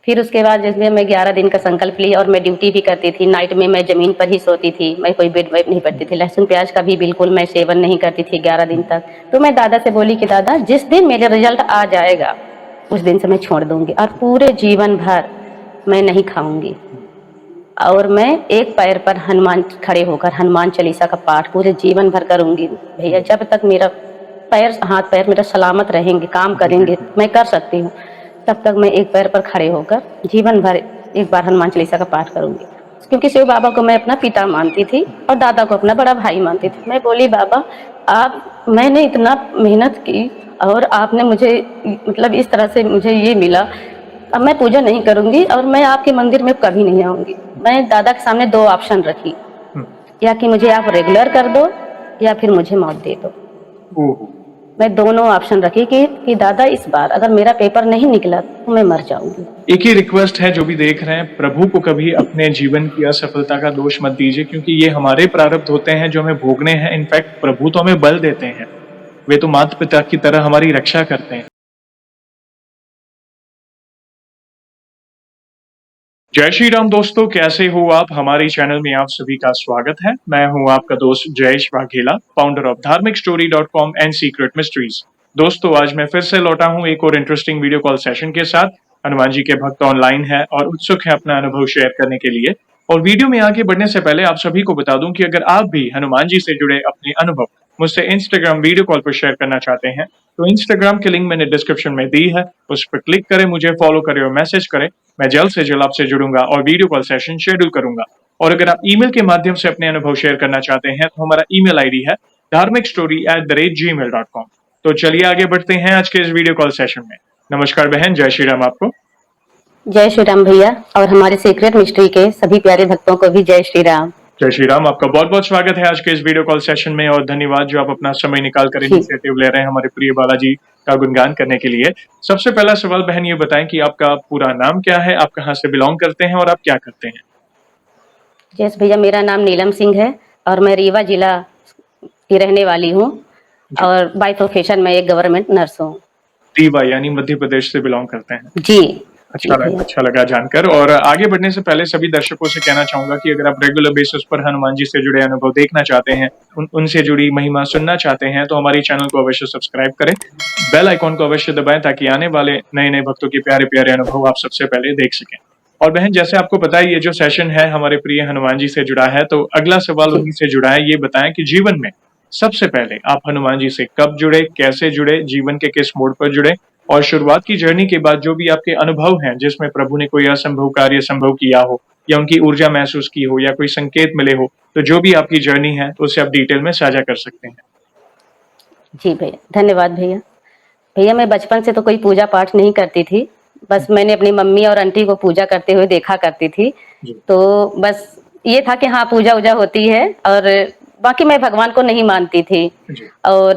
फिर उसके बाद जैसे मैं 11 दिन का संकल्प ली और मैं ड्यूटी भी करती थी। नाइट में मैं ज़मीन पर ही सोती थी, मैं कोई बेड वेड नहीं पड़ती थी। लहसुन प्याज का भी बिल्कुल मैं सेवन नहीं करती थी 11 दिन तक। तो मैं दादा से बोली कि दादा जिस दिन मेरा रिजल्ट आ जाएगा उस दिन से मैं छोड़ दूंगी और पूरे जीवन भर मैं नहीं खाऊंगी और मैं एक पैर पर हनुमान खड़े होकर हनुमान चालीसा का पाठ पूरे जीवन भर करूंगी। भैया जब तक मेरा पैर हाथ पैर मेरा सलामत रहेंगे, काम करेंगे, मैं कर सकती हूँ, तब तक मैं एक पैर पर खड़े होकर जीवन भर एक बार हनुमान चालीसा का पाठ करूंगी। क्योंकि शिव बाबा को मैं अपना पिता मानती थी और दादा को अपना बड़ा भाई मानती थी। मैं बोली बाबा मैंने इतना मेहनत की और आपने मुझे मतलब इस तरह से मुझे ये मिला, अब मैं पूजा नहीं करूंगी और मैं आपके मंदिर में कभी नहीं आऊंगी। मैं दादा के सामने 2 ऑप्शन रखी, या कि मुझे आप रेगुलर कर दो या फिर मुझे मौत दे दो। मैं दोनों ऑप्शन रखी कि दादा इस बार अगर मेरा पेपर नहीं निकला तो मैं मर जाऊंगी। एक ही रिक्वेस्ट है जो भी देख रहे हैं, प्रभु को कभी अपने जीवन की असफलता का दोष मत दीजिए, क्योंकि ये हमारे प्रारब्ध होते हैं जो हमें भोगने हैं। इनफैक्ट प्रभु तो हमें बल देते हैं, वे तो माता पिता की तरह हमारी रक्षा करते हैं। जय श्री राम दोस्तों, कैसे हो आप? हमारे चैनल में आप सभी का स्वागत है। मैं हूं आपका दोस्त जयेश वाघेला, फाउंडर ऑफ धार्मिकस्टोरी.com एंड सीक्रेट मिस्ट्रीज। दोस्तों, आज मैं फिर से लौटा हूं एक और इंटरेस्टिंग वीडियो कॉल सेशन के साथ। हनुमान जी के भक्त ऑनलाइन है और उत्सुक है अपना अनुभव शेयर करने के लिए। और वीडियो में आगे बढ़ने से पहले आप सभी को बता दूं कि अगर आप भी हनुमान जी से जुड़े अपने अनुभव मुझसे इंस्टाग्राम वीडियो कॉल पर शेयर करना चाहते हैं तो इंस्टाग्राम की लिंक मैंने डिस्क्रिप्शन में दी है, उस पर क्लिक करें, मुझे फॉलो करें और मैसेज करें। मैं जल्द से जल्द आपसे जुड़ूंगा और वीडियो कॉल सेशन शेड्यूल करूंगा। और अगर आप ईमेल के माध्यम से अपने अनुभव शेयर करना चाहते हैं तो हमारा ईमेल आईडी है dharmikstory@gmail.com। तो चलिए आगे बढ़ते हैं आज के इस वीडियो कॉल सेशन में। नमस्कार बहन, जय श्री राम आपको। जय श्री राम भैया, और हमारे सीक्रेट मिस्ट्री के सभी प्यारे भक्तों को भी जय श्री राम। जय श्री राम, आपका बहुत बहुत स्वागत है आज के इस वीडियो कॉल सेशन में और धन्यवाद जो आप अपना समय निकाल कर इनिशिएटिव ले रहे हैं हमारे प्रिय बालाजी का गुणगान करने के लिए। सबसे पहला सवाल बहन ये बताएं कि आपका पूरा नाम क्या है, आप कहाँ से बिलोंग करते हैं और आप क्या करते हैं? जय भैया, मेरा नाम नीलम सिंह है और मैं रीवा जिला की रहने वाली हूँ और बाय प्रोफेशन मैं एक गवर्नमेंट नर्स हूँ। रीवा यानी मध्य प्रदेश से बिलोंग करते हैं जी। अच्छा लगा जानकर। और आगे बढ़ने से पहले सभी दर्शकों से कहना चाहूंगा कि अगर आप रेगुलर बेसिस पर हनुमान जी से जुड़े अनुभव देखना चाहते हैं, उनसे जुड़ी महिमा सुनना चाहते हैं तो हमारी चैनल को अवश्य सब्सक्राइब करें, बेल आइकॉन को अवश्य दबाएं ताकि आने वाले नए नए भक्तों के प्यारे प्यारे अनुभव आप सबसे पहले देख सकें। और बहन, जैसे आपको पता है ये जो सेशन है हमारे प्रिय हनुमान जी से जुड़ा है, तो अगला सवाल उन्हीं से जुड़ा है। ये बताएं कि जीवन में सबसे पहले आप हनुमान जी से कब जुड़े, कैसे जुड़े, जीवन के किस मोड़ पर जुड़े, और शुरुआत की जर्नी के बाद जो भी आपके अनुभव हैं जिसमें प्रभु ने कोई असंभव कार्य संभव किया हो या उनकी ऊर्जा महसूस की हो या कोई संकेत मिले हो, तो जो भी आपकी जर्नी है उसे आप डिटेल में साझा कर सकते हैं। जी भैया, धन्यवाद भैया। भैया मैं बचपन से तो कोई पूजा पाठ नहीं करती थी, बस मैंने अपनी मम्मी और आंटी को पूजा करते हुए देखा करती थी। तो बस ये था कि हाँ पूजा वूजा होती है, और बाकी मैं भगवान को नहीं मानती थी। और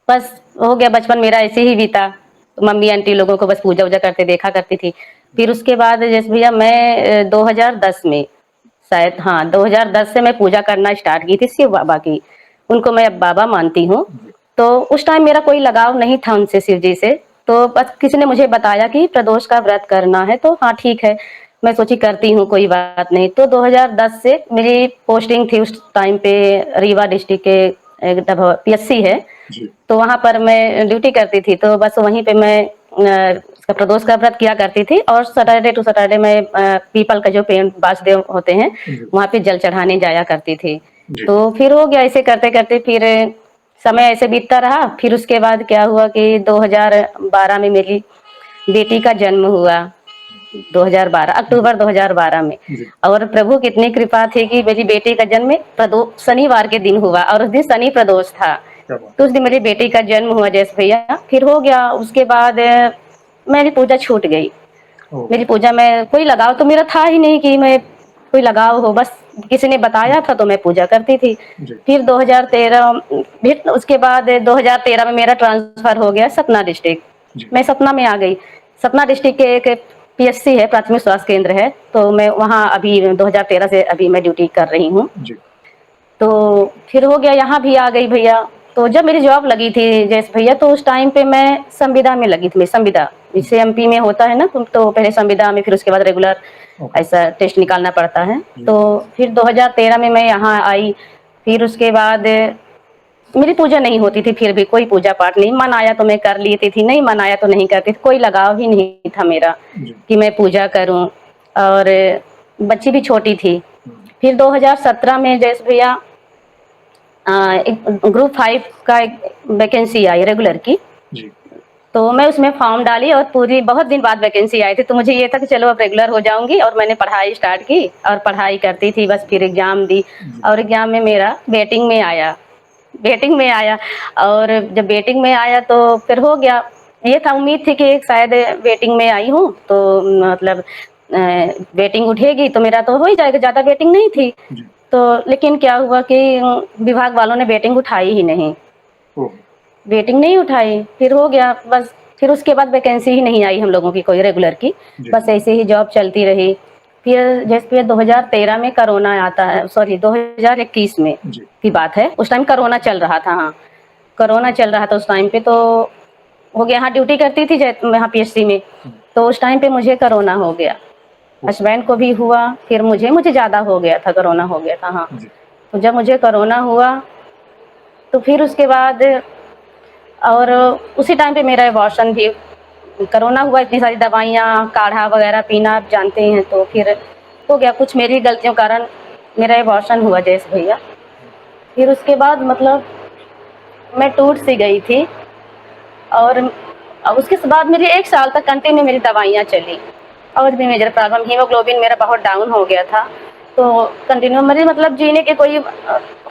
बस हो गया, बचपन मेरा ऐसे ही बीता। तो मम्मी आंटी लोगों को बस पूजा वूजा करते देखा करती थी। फिर उसके बाद जैसे भैया मैं 2010 में शायद, हाँ 2010 से मैं पूजा करना स्टार्ट की थी शिव बाबा की। उनको मैं अब बाबा मानती हूँ। तो उस टाइम मेरा कोई लगाव नहीं था उनसे, शिव जी से। तो बस किसी ने मुझे बताया कि प्रदोष का व्रत करना है, तो हाँ ठीक है, मैं सोची करती हूँ, कोई बात नहीं। तो 2010 से मेरी पोस्टिंग थी उस टाइम पे रीवा डिस्ट्रिक्ट के एक PSC है, तो वहां पर मैं ड्यूटी करती थी। तो बस वहीं पे मैं प्रदोष का व्रत किया करती थी और सैटरडे टू सैटरडे में पीपल का जो पेड़ वासुदेव होते हैं वहां पे जल चढ़ाने जाया करती थी। तो फिर हो गया, ऐसे करते करते फिर समय ऐसे बीतता रहा। फिर उसके बाद क्या हुआ कि 2012 में मेरी बेटी का जन्म हुआ, 2012 अक्टूबर 2012 में। और प्रभु की इतनी कृपा थी कि मेरी बेटी का जन्म शनिवार के दिन हुआ और उस दिन शनि प्रदोष था। तो उस दिन मेरी बेटी का जन्म हुआ जैसे भैया। फिर हो गया, उसके बाद मेरी पूजा छूट गई। मेरी पूजा में कोई लगाव तो मेरा था ही नहीं कि मैं कोई लगाव हो, बस किसी ने बताया था तो मैं पूजा करती थी। फिर 2013 फिर उसके बाद 2013 में मेरा ट्रांसफर हो गया सतना डिस्ट्रिक्ट। मैं सतना में आ गई। सतना डिस्ट्रिक्ट के एक PSC है, प्राथमिक स्वास्थ्य केंद्र है, तो मैं वहाँ अभी 2013 से अभी मैं ड्यूटी कर रही हूँ। तो फिर हो गया, यहाँ भी आ गई भैया। तो तो जब मेरी जॉब लगी थी जैसे भैया, तो उस टाइम पे मैं संविदा में लगी थी। संविदा जैसे एमपी में होता है ना, तो पहले संविदा में, फिर उसके बाद रेगुलर ओके। ऐसा टेस्ट निकालना पड़ता है। तो फिर 2013 में मैं यहाँ आई। फिर उसके बाद मेरी पूजा नहीं होती थी, फिर भी कोई पूजा पाठ नहीं, मन आया तो मैं कर लेती थी, नहीं मन आया तो नहीं करती थी। कोई लगाव ही नहीं था मेरा कि मैं पूजा करूं, और बच्ची भी छोटी थी। फिर 2017 में जैसे भैया एक ग्रुप 5 का एक वैकेंसी आई रेगुलर की, तो मैं उसमें फॉर्म डाली और पूरी बहुत दिन बाद वैकेंसी आई थी। तो मुझे ये था कि चलो अब रेगुलर हो जाऊंगी, और मैंने पढ़ाई स्टार्ट की और पढ़ाई करती थी बस। फिर एग्जाम दी और एग्जाम में मेरा वेटिंग में आया, वेटिंग में आया। और जब वेटिंग में आया तो फिर हो गया। ये था, उम्मीद थी कि शायद वेटिंग में आई हूँ तो मतलब वेटिंग उठेगी तो मेरा तो हो ही जाएगा, ज़्यादा वेटिंग नहीं थी। तो लेकिन क्या हुआ कि विभाग वालों ने वेटिंग उठाई ही नहीं, वेटिंग नहीं उठाई। फिर हो गया बस। फिर उसके बाद वैकेंसी ही नहीं आई हम लोगों की कोई रेगुलर की, बस ऐसे ही जॉब चलती रही। फिर जैसे 2013 में कोरोना आता है, सॉरी 2021 में की बात है, उस टाइम कोरोना चल रहा था। हाँ, कोरोना चल रहा था उस टाइम पे। तो हो गया, हाँ ड्यूटी करती थी यहाँ पीएचसी में, तो उस टाइम पे मुझे कोरोना हो गया, हस्बैंड को भी हुआ, फिर मुझे ज़्यादा हो गया था, कोरोना हो गया था। हाँ, तो जब मुझे कोरोना हुआ तो फिर उसके बाद, और उसी टाइम पे मेरा अबॉर्शन भी, कोरोना हुआ, इतनी सारी दवाइयाँ काढ़ा वगैरह पीना आप जानते हैं, तो फिर हो गया कुछ मेरी गलतियों के कारण मेरा अबॉर्शन हुआ जैसे भैया। फिर उसके बाद मतलब मैं टूट सी गई थी, और उसके बाद मेरी 1 साल तक कंटिन्यू मेरी दवाइयाँ चली, और भी मेजर प्रॉब्लम, हीमोग्लोबिन मेरा बहुत डाउन हो गया था। तो कंटिन्यू मेरी मतलब जीने के कोई,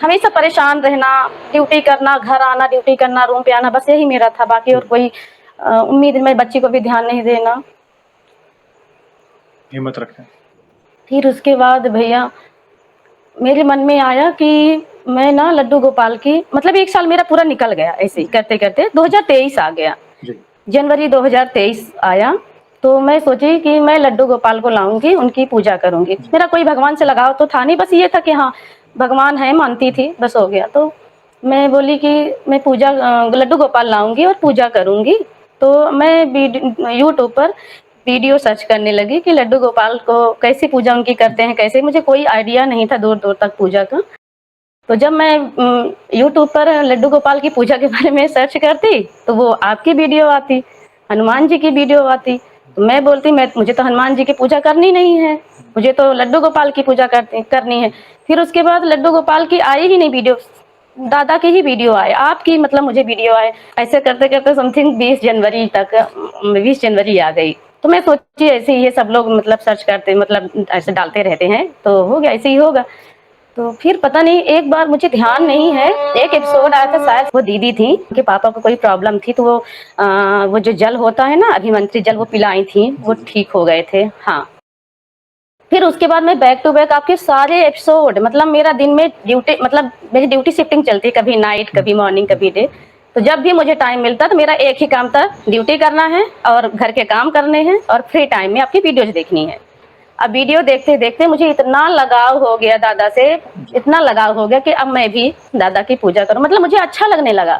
हमेशा परेशान रहना, ड्यूटी करना, घर आना, ड्यूटी करना, रूम पे आना, बस यही मेरा था। बाकी और कोई उम्मीद, मैं बच्ची को भी ध्यान नहीं देना। हिम्मत रखें। फिर उसके बाद भैया मेरे मन में आया कि मैं ना लड्डू गोपाल की, मतलब 1 साल मेरा पूरा निकल गया ऐसे ही करते करते। 2023 आ गया, जनवरी 2023 आया, तो मैं सोची कि मैं लड्डू गोपाल को लाऊंगी, उनकी पूजा करूंगी। मेरा कोई भगवान से लगाव तो था नहीं, बस ये था कि हाँ भगवान है, मानती थी, बस हो गया। तो मैं बोली कि मैं पूजा लड्डू गोपाल लाऊंगी और पूजा करूंगी। तो मैं यूट्यूब पर वीडियो सर्च करने लगी कि लड्डू गोपाल को कैसे पूजा उनकी करते हैं, कैसे, मुझे कोई आइडिया नहीं था दूर दूर तक पूजा का। तो जब मैं यूट्यूब पर लड्डू गोपाल की पूजा के बारे में सर्च करती तो वो आपकी वीडियो आती, हनुमान जी की वीडियो आती। तो मैं बोलती, मुझे तो हनुमान जी की पूजा करनी नहीं है, मुझे तो लड्डू गोपाल की पूजा करनी है। फिर उसके बाद लड्डू गोपाल की आई ही नहीं वीडियो, दादा की ही वीडियो आए, आपकी मतलब मुझे वीडियो आए। ऐसे करते करते समथिंग 20 जनवरी तक 20 जनवरी आ गई। तो मैं सोची ऐसे ही ये सब लोग मतलब सर्च करते, मतलब ऐसे डालते रहते हैं, तो हो गया, ऐसे ही होगा। तो फिर पता नहीं, एक बार मुझे ध्यान नहीं है, एक एपिसोड आया था शायद, वो दीदी थी, उनके पापा को कोई प्रॉब्लम थी, तो वो जो जल होता है ना, अभिमंत्री जल, वो पिलाई थी, वो ठीक हो गए थे। हाँ, फिर उसके बाद मैं बैक टू बैक आपके सारे एपिसोड, मतलब मेरा दिन में ड्यूटी, मतलब मेरी ड्यूटी शिफ्टिंग चलती, कभी नाइट, कभी मॉर्निंग, कभी डे। तो जब भी मुझे टाइम मिलता तो मेरा एक ही काम था, ड्यूटी करना है और घर के काम करने हैं, और फ्री टाइम में आपकी वीडियोज देखनी है। अब वीडियो देखते देखते मुझे इतना लगाव हो गया दादा से, इतना लगाव हो गया कि अब मैं भी दादा की पूजा करूं, मतलब मुझे अच्छा लगने लगा,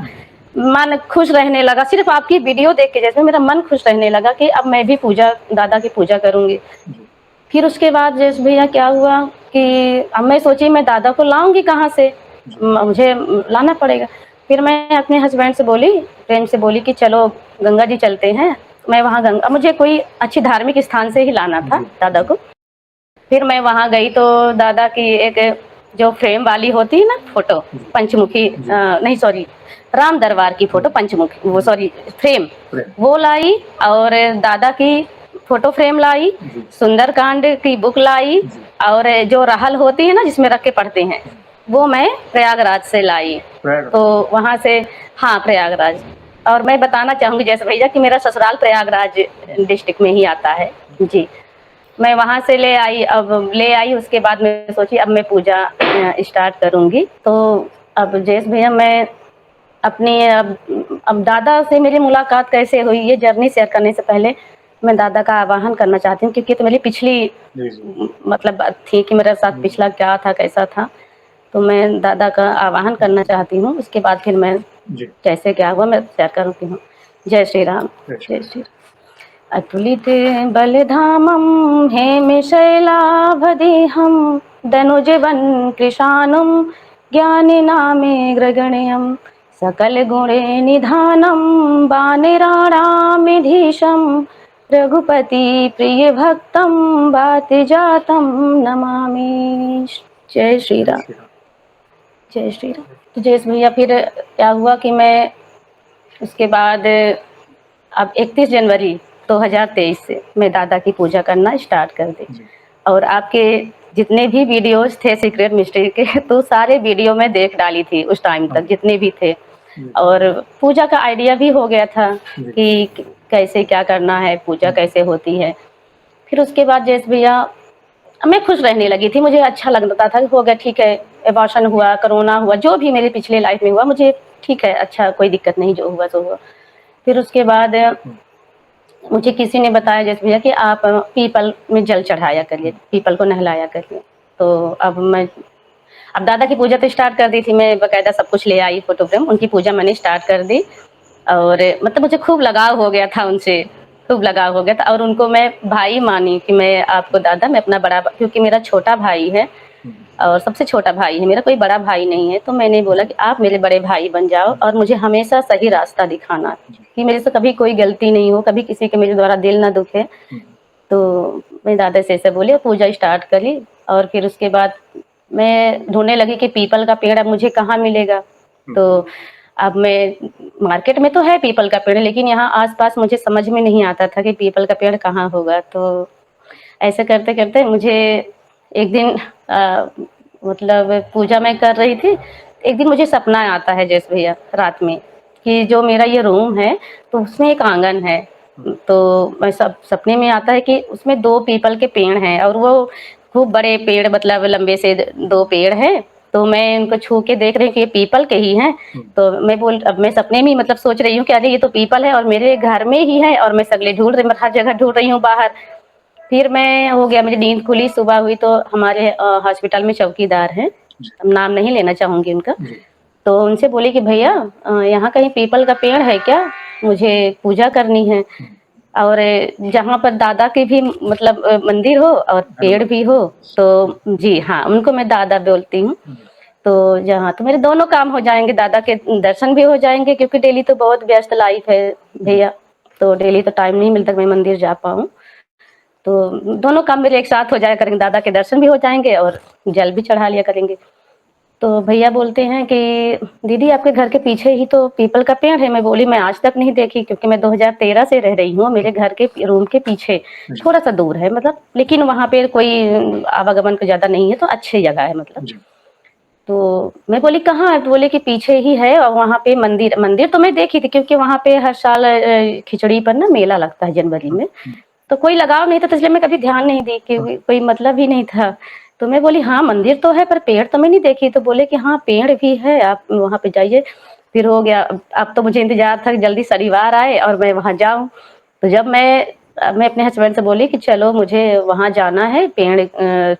मन खुश रहने लगा, सिर्फ आपकी वीडियो देख के जैसे मेरा मन खुश रहने लगा कि अब मैं भी पूजा, दादा की पूजा करूंगी। फिर उसके बाद जैसे भैया क्या हुआ कि अब मैं सोची मैं दादा को लाऊंगी कहाँ से, मुझे लाना पड़ेगा। फिर मैं अपने हस्बैंड से बोली, फ्रेंड से बोली कि चलो गंगा जी चलते हैं। मैं वहाँ गंगा, मुझे कोई अच्छी धार्मिक स्थान से ही लाना था दादा को। फिर मैं वहाँ गई तो दादा की एक जो फ्रेम वाली होती है ना फोटो, पंचमुखी, नहीं सॉरी, राम दरबार की फोटो, पंचमुखी, वो सॉरी फ्रेम, वो लाई, और दादा की फोटो फ्रेम लाई, सुंदरकांड की बुक लाई, और जो रहल होती है ना जिसमें रख के पढ़ते हैं, वो मैं प्रयागराज से लाई। तो वहाँ से, हाँ प्रयागराज। और मैं बताना चाहूँगी जैसे भैया कि मेरा ससुराल प्रयागराज डिस्ट्रिक्ट में ही आता है जी। मैं वहाँ से ले आई, अब ले आई, उसके बाद मैं सोची अब मैं पूजा स्टार्ट करूँगी। तो अब जैसे भैया मैं अपनी अब दादा से मेरी मुलाकात कैसे हुई, ये जर्नी शेयर करने से पहले मैं दादा का आवाहन करना चाहती हूँ, क्योंकि तो मेरी पिछली मतलब बात थी कि मेरे साथ पिछला क्या था, कैसा था। तो मैं दादा का आवाहन करना चाहती हूँ, उसके बाद फिर मैं जी। कैसे क्या हुआ मैं शेयर करूँगी हूँ। जय श्री राम। अच्छा। जय श्री अतुलित बलधामं हेमशैलाभदेहं दनुजवन कृशानं ज्ञानिनामेऽग्रगण्यं सकलगुणे निधानं वानराणामिधीशं रघुपति प्रियभक्तं वातिजातं नमामि। जय श्री जय राम। श्री राम। जय श्री राम। तो जयेश भैया फिर क्या हुआ कि मैं उसके बाद अब 31 जनवरी 2023 से मैं दादा की पूजा करना स्टार्ट कर दी। जी। और आपके जितने भी वीडियोस थे सीक्रेट मिस्ट्री के तो सारे वीडियो में देख डाली थी उस टाइम हाँ। तक जितने भी थे। जी। और पूजा का आइडिया भी हो गया था जी। कि कैसे क्या करना है, पूजा कैसे होती है। फिर उसके बाद जयेश भैया मैं खुश रहने लगी थी, मुझे अच्छा लगता था कि हो गया ठीक है, एबॉर्शन हुआ, कोरोना हुआ, जो भी मेरे पिछले लाइफ में हुआ मुझे ठीक है, अच्छा कोई दिक्कत नहीं, जो हुआ सो हुआ। फिर उसके बाद मुझे किसी ने बताया जैसे भैया कि आप पीपल में जल चढ़ाया करिए, पीपल को नहलाया करिए। तो अब दादा की पूजा तो स्टार्ट कर दी थी, मैं बकायदा सब कुछ ले आई फोटो फ्रेम, उनकी पूजा मैंने स्टार्ट कर दी। और मतलब मुझे खूब लगाव हो गया था उनसे, खूब लगाव हो गया था। और उनको मैं भाई मानी कि मैं आपको दादा मैं अपना बड़ा, क्योंकि मेरा छोटा भाई है और सबसे छोटा भाई है मेरा, कोई बड़ा भाई नहीं है। तो मैंने बोला कि आप मेरे बड़े भाई बन जाओ और मुझे हमेशा सही रास्ता दिखाना कि मेरे से कभी कोई गलती नहीं हो, कभी किसी के मेरे द्वारा दिल ना दुखे। तो मैं दादा से ऐसे बोली, पूजा स्टार्ट करी। और फिर उसके बाद मैं ढूंढने लगी कि पीपल का पेड़ अब मुझे कहाँ मिलेगा। तो अब मैं मार्केट में तो है पीपल का पेड़, लेकिन यहाँ आसपास मुझे समझ में नहीं आता था कि पीपल का पेड़ कहाँ होगा। तो ऐसे करते करते मुझे एक दिन मतलब पूजा मैं कर रही थी, एक दिन मुझे सपना आता है जैसे भैया रात में कि जो मेरा ये रूम है तो उसमें एक आंगन है। तो मैं सपने में आता है कि उसमें 2 पीपल के पेड़ हैं और वो खूब बड़े पेड़, मतलब लंबे से 2 पेड़ हैं। तो मैं उनको छू के देख रही हूँ कि ये पीपल के ही हैं। तो अब मैं सपने में मतलब सोच रही हूँ कि अरे ये तो पीपल है और मेरे घर में ही है, और मैं सगले ढूंढ रही, हर जगह ढूंढ रही हूँ बाहर। फिर मैं हो गया, मेरी नींद खुली, सुबह हुई तो हमारे हॉस्पिटल में चौकीदार हैं, नाम नहीं लेना चाहूंगी उनका। तो उनसे बोली कि भैया यहाँ कहीं पीपल का पेड़ है क्या, मुझे पूजा करनी है। और जहाँ पर दादा की भी मतलब मंदिर हो और पेड़ भी हो। तो जी हाँ, उनको मैं दादा बोलती हूँ। तो जहाँ तो मेरे दोनों काम हो जाएंगे, दादा के दर्शन भी हो जाएंगे, क्योंकि डेली तो बहुत व्यस्त लाइफ है भैया, तो डेली तो टाइम नहीं मिलता मैं मंदिर जा पाऊँ। तो दोनों काम मेरे एक साथ हो जाया करेंगे, दादा के दर्शन भी हो जाएंगे और जल भी चढ़ा लिया करेंगे। तो भैया बोलते हैं कि दीदी आपके घर के पीछे ही तो पीपल का पेड़ है। मैं बोली मैं आज तक नहीं देखी, क्योंकि मैं 2013 से रह रही हूँ, मेरे घर के रूम के पीछे थोड़ा सा दूर है मतलब, लेकिन वहाँ पे कोई आवागमन को ज्यादा नहीं है, तो अच्छी जगह है मतलब। तो मैं बोली कहाँ है, तो बोले कि पीछे ही है, और वहाँ पे मंदिर तो मैं देखी थी, क्योंकि वहाँ पे हर साल खिचड़ी पर ना मेला लगता है जनवरी में। तो कोई लगाव नहीं था, तो इसलिए मैं कभी ध्यान नहीं दी, कि कोई मतलब ही नहीं था। तो मैं बोली हाँ मंदिर तो है पर पेड़ तो मैं नहीं देखी। तो बोले कि हाँ पेड़ भी है, आप वहाँ पे जाइए। फिर हो गया, अब तो मुझे इंतजार था कि जल्दी शनिवार आए और मैं वहाँ जाऊँ। तो जब मैं अपने हस्बैंड से बोली कि चलो मुझे वहाँ जाना है, पेड़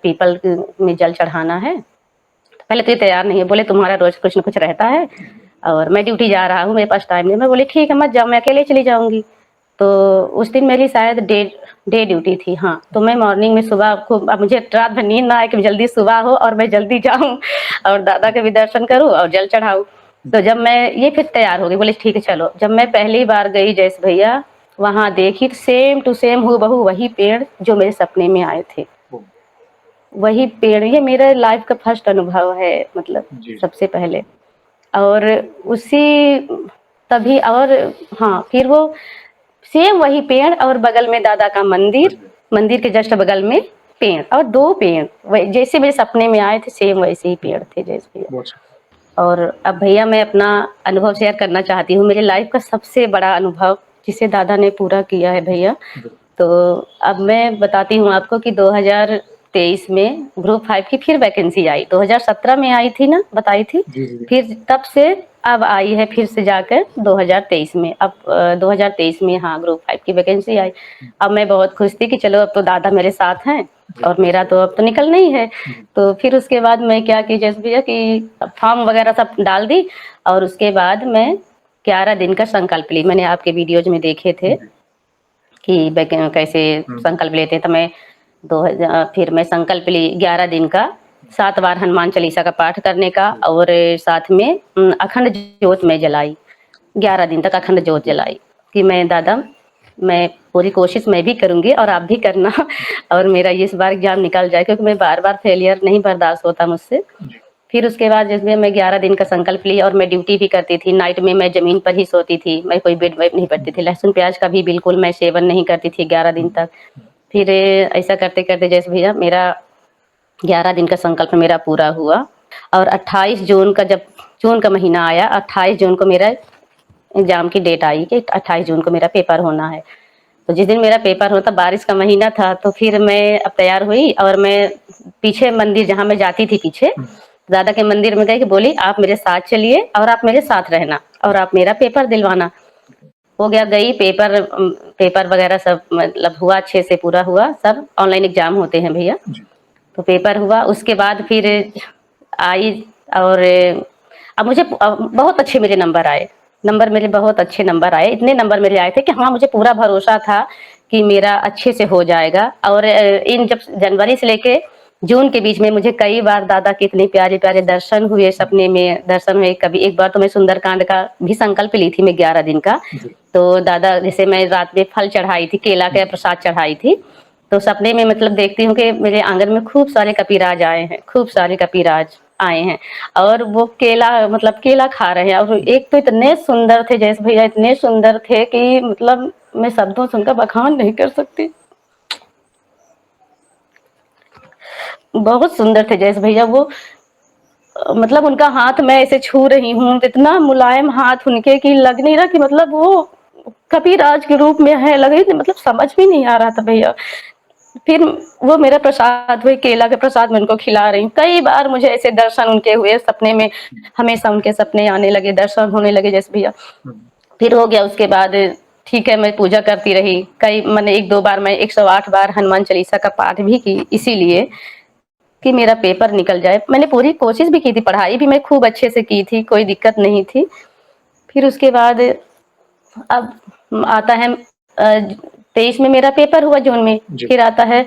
पीपल में जल चढ़ाना है। पहले तो ये तैयार नहीं है, बोले तुम्हारा रोज कुछ न कुछ रहता है और मैं ड्यूटी जा रहा हूँ, मेरे पास टाइम नहीं। मैं बोली ठीक है मत जाओ, मैं अकेले चली जाऊंगी। तो उस दिन मेरी शायद डे ड्यूटी थी। हाँ, तो मैं मॉर्निंग में सुबह खूब, अब मुझे रात भर नींद ना आए कि जल्दी सुबह हो और मैं जल्दी जाऊं और दादा के भी दर्शन करूं और जल चढ़ाऊं। तो जब मैं ये फिर तैयार हो गई, बोले ठीक है चलो। जब मैं पहली बार गई जैसे भैया, वहां देखी सेम टू सेम हूबहू वही पेड़ जो मेरे सपने में आए थे, वही पेड़। ये मेरे लाइफ का फर्स्ट अनुभव है मतलब, सबसे पहले। और उसी तभी और हाँ, फिर वो सेम वही पेड़ और बगल में दादा का मंदिर, मंदिर के जस्ट बगल में पेड़, और 2 पेड़ जैसे मेरे सपने में आए थे सेम वैसे ही पेड़ थे जैसे भैया। और अब भैया मैं अपना अनुभव शेयर करना चाहती हूँ, मेरे लाइफ का सबसे बड़ा अनुभव जिसे दादा ने पूरा किया है भैया। तो अब मैं बताती हूँ आपको कि 2023 में ग्रुप 5 की फिर वैकेंसी आई। 2017 में आई थी ना, बताई थी। फिर तब से अब आई है फिर से जाकर 2023 में। अब 2023 में हाँ ग्रुप 5 की वैकेंसी आई। अब मैं बहुत खुश थी कि चलो अब तो दादा मेरे साथ हैं और मेरा तो अब तो निकलना ही है। तो फिर उसके बाद मैं क्या की जैसे भैया कि फॉर्म वगैरह सब डाल दी और उसके बाद मैं 11 दिन का संकल्प ली। मैंने आपके वीडियोज में देखे थे कि कैसे संकल्प लेते हैं, तो मैं 2000 फिर मैं संकल्प ली 11 दिन का, 7 बार हनुमान चालीसा का पाठ करने का और साथ में अखंड ज्योत में जलाई। 11 दिन तक अखंड ज्योत जलाई कि मैं दादा मैं पूरी कोशिश मैं भी करूंगी और आप भी करना और मेरा इस बार एग्जाम निकल जाए, क्योंकि मैं बार बार फेलियर नहीं बर्दाश्त होता मुझसे। फिर उसके बाद जैसे मैं 11 दिन का संकल्प ली और मैं ड्यूटी भी करती थी। नाइट में मैं जमीन पर ही सोती थी, मैं कोई बेड वेड नहीं पड़ती थी। लहसुन प्याज का भी बिल्कुल मैं सेवन नहीं करती थी 11 दिन तक। फिर ऐसा करते करते जैसे भैया मेरा 11 दिन का संकल्प मेरा पूरा हुआ और 28 जून का जब जून का महीना आया, 28 जून को मेरा एग्जाम की डेट आई कि 28 जून को मेरा पेपर होना है। तो जिस दिन मेरा पेपर होता, बारिश का महीना था, तो फिर मैं अब तैयार हुई और मैं पीछे मंदिर जहाँ मैं जाती थी पीछे दादा के मंदिर में गई कि बोली आप मेरे साथ चलिए और आप मेरे साथ रहना और आप मेरा पेपर दिलवाना। हो गया, गई पेपर वगैरह सब मतलब हुआ, अच्छे से पूरा हुआ। सब ऑनलाइन एग्जाम होते हैं भैया। तो पेपर हुआ, उसके बाद फिर आई और अब मुझे बहुत अच्छे मेरे नंबर आए। मेरे बहुत अच्छे नंबर आए। इतने नंबर मेरे आए थे कि हाँ मुझे पूरा भरोसा था कि मेरा अच्छे से हो जाएगा। और इन जब जनवरी से लेके जून के बीच में मुझे कई बार दादा के इतने प्यारे प्यारे दर्शन हुए, सपने में दर्शन हुए। कभी एक बार तो मैं सुंदरकांड का भी संकल्प ली थी मैं 11 दिन का। तो दादा जैसे मैं रात में फल चढ़ाई थी, केला का प्रसाद चढ़ाई थी, तो सपने में मतलब देखती हूँ कि मेरे आंगन में खूब सारे कपिराज आए हैं, खूब सारे कपिराज आए हैं और वो केला मतलब केला खा रहे हैं। और एक तो इतने सुंदर थे जैसे भैया, इतने सुंदर थे कि मतलब मैं शब्दों से उनका बखान नहीं कर सकती। बहुत सुंदर थे जैसे भैया वो, मतलब उनका हाथ मैं ऐसे छू रही हूँ, इतना मुलायम हाथ उनके कि लग नहीं रहा कि मतलब वो कपिराज के रूप में है, लग रही मतलब समझ भी नहीं आ रहा था भैया। फिर वो मेरा प्रसाद, वही केला के प्रसाद मैं उनको खिला रही हूँ। कई बार मुझे ऐसे दर्शन उनके हुए सपने में, हमेशा उनके सपने आने लगे, दर्शन होने लगे जैसे भैया। फिर हो गया, उसके बाद ठीक है मैं पूजा करती रही। कई मैंने 1-2 बार मैं 108 बार हनुमान चालीसा का पाठ भी की, इसीलिए कि मेरा पेपर निकल जाए। मैंने पूरी कोशिश भी की थी, पढ़ाई भी मैं खूब अच्छे से की थी, कोई दिक्कत नहीं थी। फिर उसके बाद अब आता है 23 में मेरा पेपर हुआ जून में। फिर आता है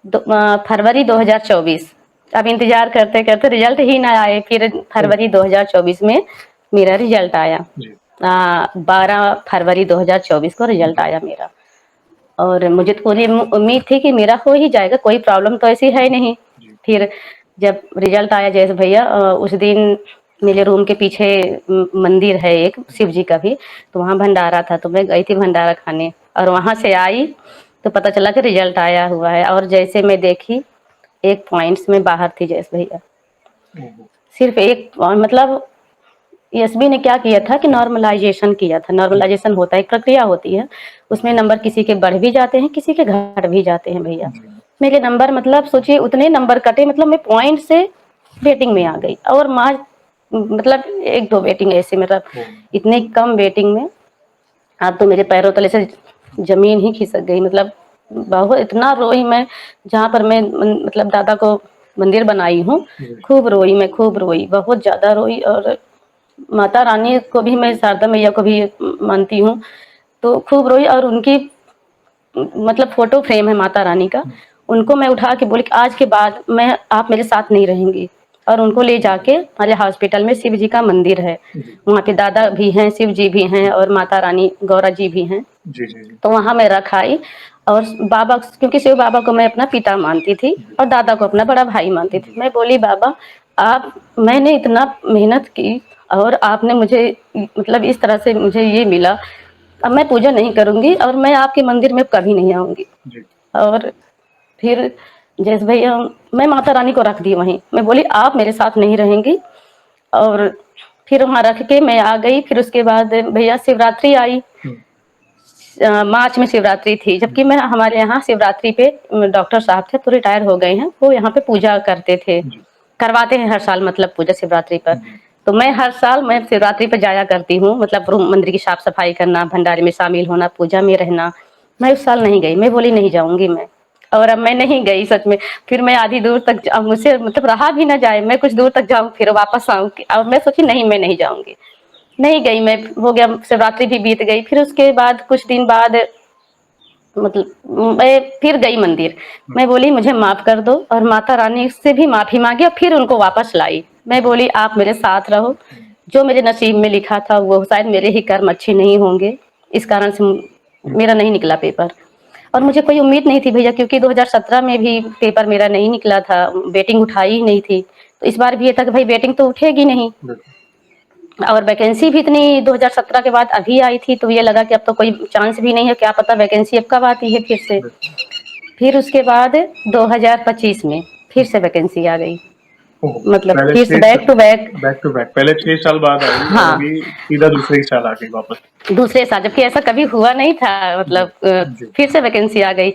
फरवरी 2024। अब इंतजार करते करते रिजल्ट ही ना आए। फिर फरवरी 2024 में मेरा रिजल्ट आया। 12 फरवरी 2024 को रिजल्ट आया मेरा। और मुझे तो पूरी उम्मीद थी कि मेरा हो ही जाएगा, कोई प्रॉब्लम तो ऐसी है नहीं। फिर जब रिजल्ट आया जैसे भैया, उस दिन मेरे रूम के पीछे मंदिर है एक शिव जी का भी, तो वहाँ भंडारा था, तो मैं गई थी भंडारा खाने और वहाँ से आई तो पता चला कि रिजल्ट आया हुआ है। और जैसे मैं देखी 1 पॉइंट्स में बाहर थी जैसे भैया, सिर्फ 1 मतलब एसबी ने क्या किया था कि नॉर्मलाइजेशन किया था। नॉर्मलाइजेशन होता है, एक प्रक्रिया होती है, उसमें नंबर किसी के बढ़ भी जाते हैं, किसी के घट भी जाते हैं भैया। मेरे नंबर मतलब सोचिए उतने नंबर कटे, मतलब मैं पॉइंट से वेटिंग में आ गई और मतलब 1-2 वेटिंग ऐसे, मतलब इतने कम वेटिंग में अब तो मेरे पैरों तले से जमीन ही खिसक गई। मतलब बहुत इतना रोई मैं, जहाँ पर मैं मतलब दादा को मंदिर बनाई हूँ, खूब रोई मैं, खूब रोई, बहुत ज्यादा रोई। और माता रानी को भी मैं, शारदा मैया को भी मानती हूँ, तो खूब रोई। और उनकी मतलब फोटो फ्रेम है माता रानी का, उनको मैं उठा के बोली आज के बाद मैं आप मेरे साथ नहीं रहेंगी। और उनको ले जाके हमारे हॉस्पिटल में शिव जी का मंदिर है, वहाँ पे दादा भी हैं, शिव जी भी हैं और माता रानी गौरा जी भी हैं। तो वहाँ मैं रखाई और बाबा, क्योंकि शिव बाबा को मैं अपना पिता मानती थी और दादा को अपना बड़ा भाई मानती थी। मैं बोली बाबा मैंने इतना मेहनत की और आपने मुझे मतलब इस तरह से मुझे ये मिला, अब मैं पूजा नहीं करूंगी और मैं आपके मंदिर में कभी नहीं आऊंगी। और फिर जैसे भैया मैं माता रानी को रख दी वहीं, मैं बोली आप मेरे साथ नहीं रहेंगी। और फिर वहाँ रख के मैं आ गई। फिर उसके बाद भैया शिवरात्रि आई, मार्च में शिवरात्रि थी, जबकि मैं हमारे यहाँ शिवरात्रि पे डॉक्टर साहब थे तो रिटायर हो गए हैं, वो यहाँ पे पूजा करते थे, करवाते हैं हर साल मतलब पूजा शिवरात्रि पर। तो मैं हर साल मैं शिवरात्रि पे जाया करती हूँ, मतलब रूम मंदिर की साफ सफाई करना, भंडारे में शामिल होना, पूजा में रहना। मैं उस साल नहीं गई, मैं बोली नहीं जाऊंगी मैं, और अब मैं नहीं गई सच में। फिर मैं आधी दूर तक अब मुझसे मतलब रहा भी ना जाए, मैं कुछ दूर तक जाऊँ फिर वापस आऊँ, अब मैं सोची नहीं मैं नहीं जाऊंगी, नहीं गई मैं। हो गया, शिवरात्रि भी बीत गई। फिर उसके बाद कुछ दिन बाद मतलब मैं फिर गई मंदिर, मैं बोली मुझे माफ कर दो, और माता रानी से भी माफी मांगी और फिर उनको वापस लाई। मैं बोली आप मेरे साथ रहो, जो मेरे नसीब में लिखा था वो शायद मेरे ही कर्म अच्छे नहीं होंगे, इस कारण से मेरा नहीं निकला पेपर। और मुझे कोई उम्मीद नहीं थी भैया, क्योंकि 2017 में भी पेपर मेरा नहीं निकला था, वेटिंग उठाई ही नहीं थी, तो इस बार भी ये था कि भाई वेटिंग तो उठेगी नहीं। और वैकेंसी भी इतनी 2017 के बाद अभी आई थी, तो ये लगा कि अब तो कोई चांस भी नहीं है, क्या पता वैकेंसी अब कब आती है फिर से। फिर उसके बाद 2025 में फिर से वैकेंसी आ गई, मतलब पहले फिर से back to back. Back to back पहले 6 साल बाद आई और हाँ, अभी सीधा दूसरे ही साल आ गई वापस। दूसरे साल, जबकि ऐसा कभी हुआ नहीं था, मतलब जी फिर से वैकेंसी आ गई।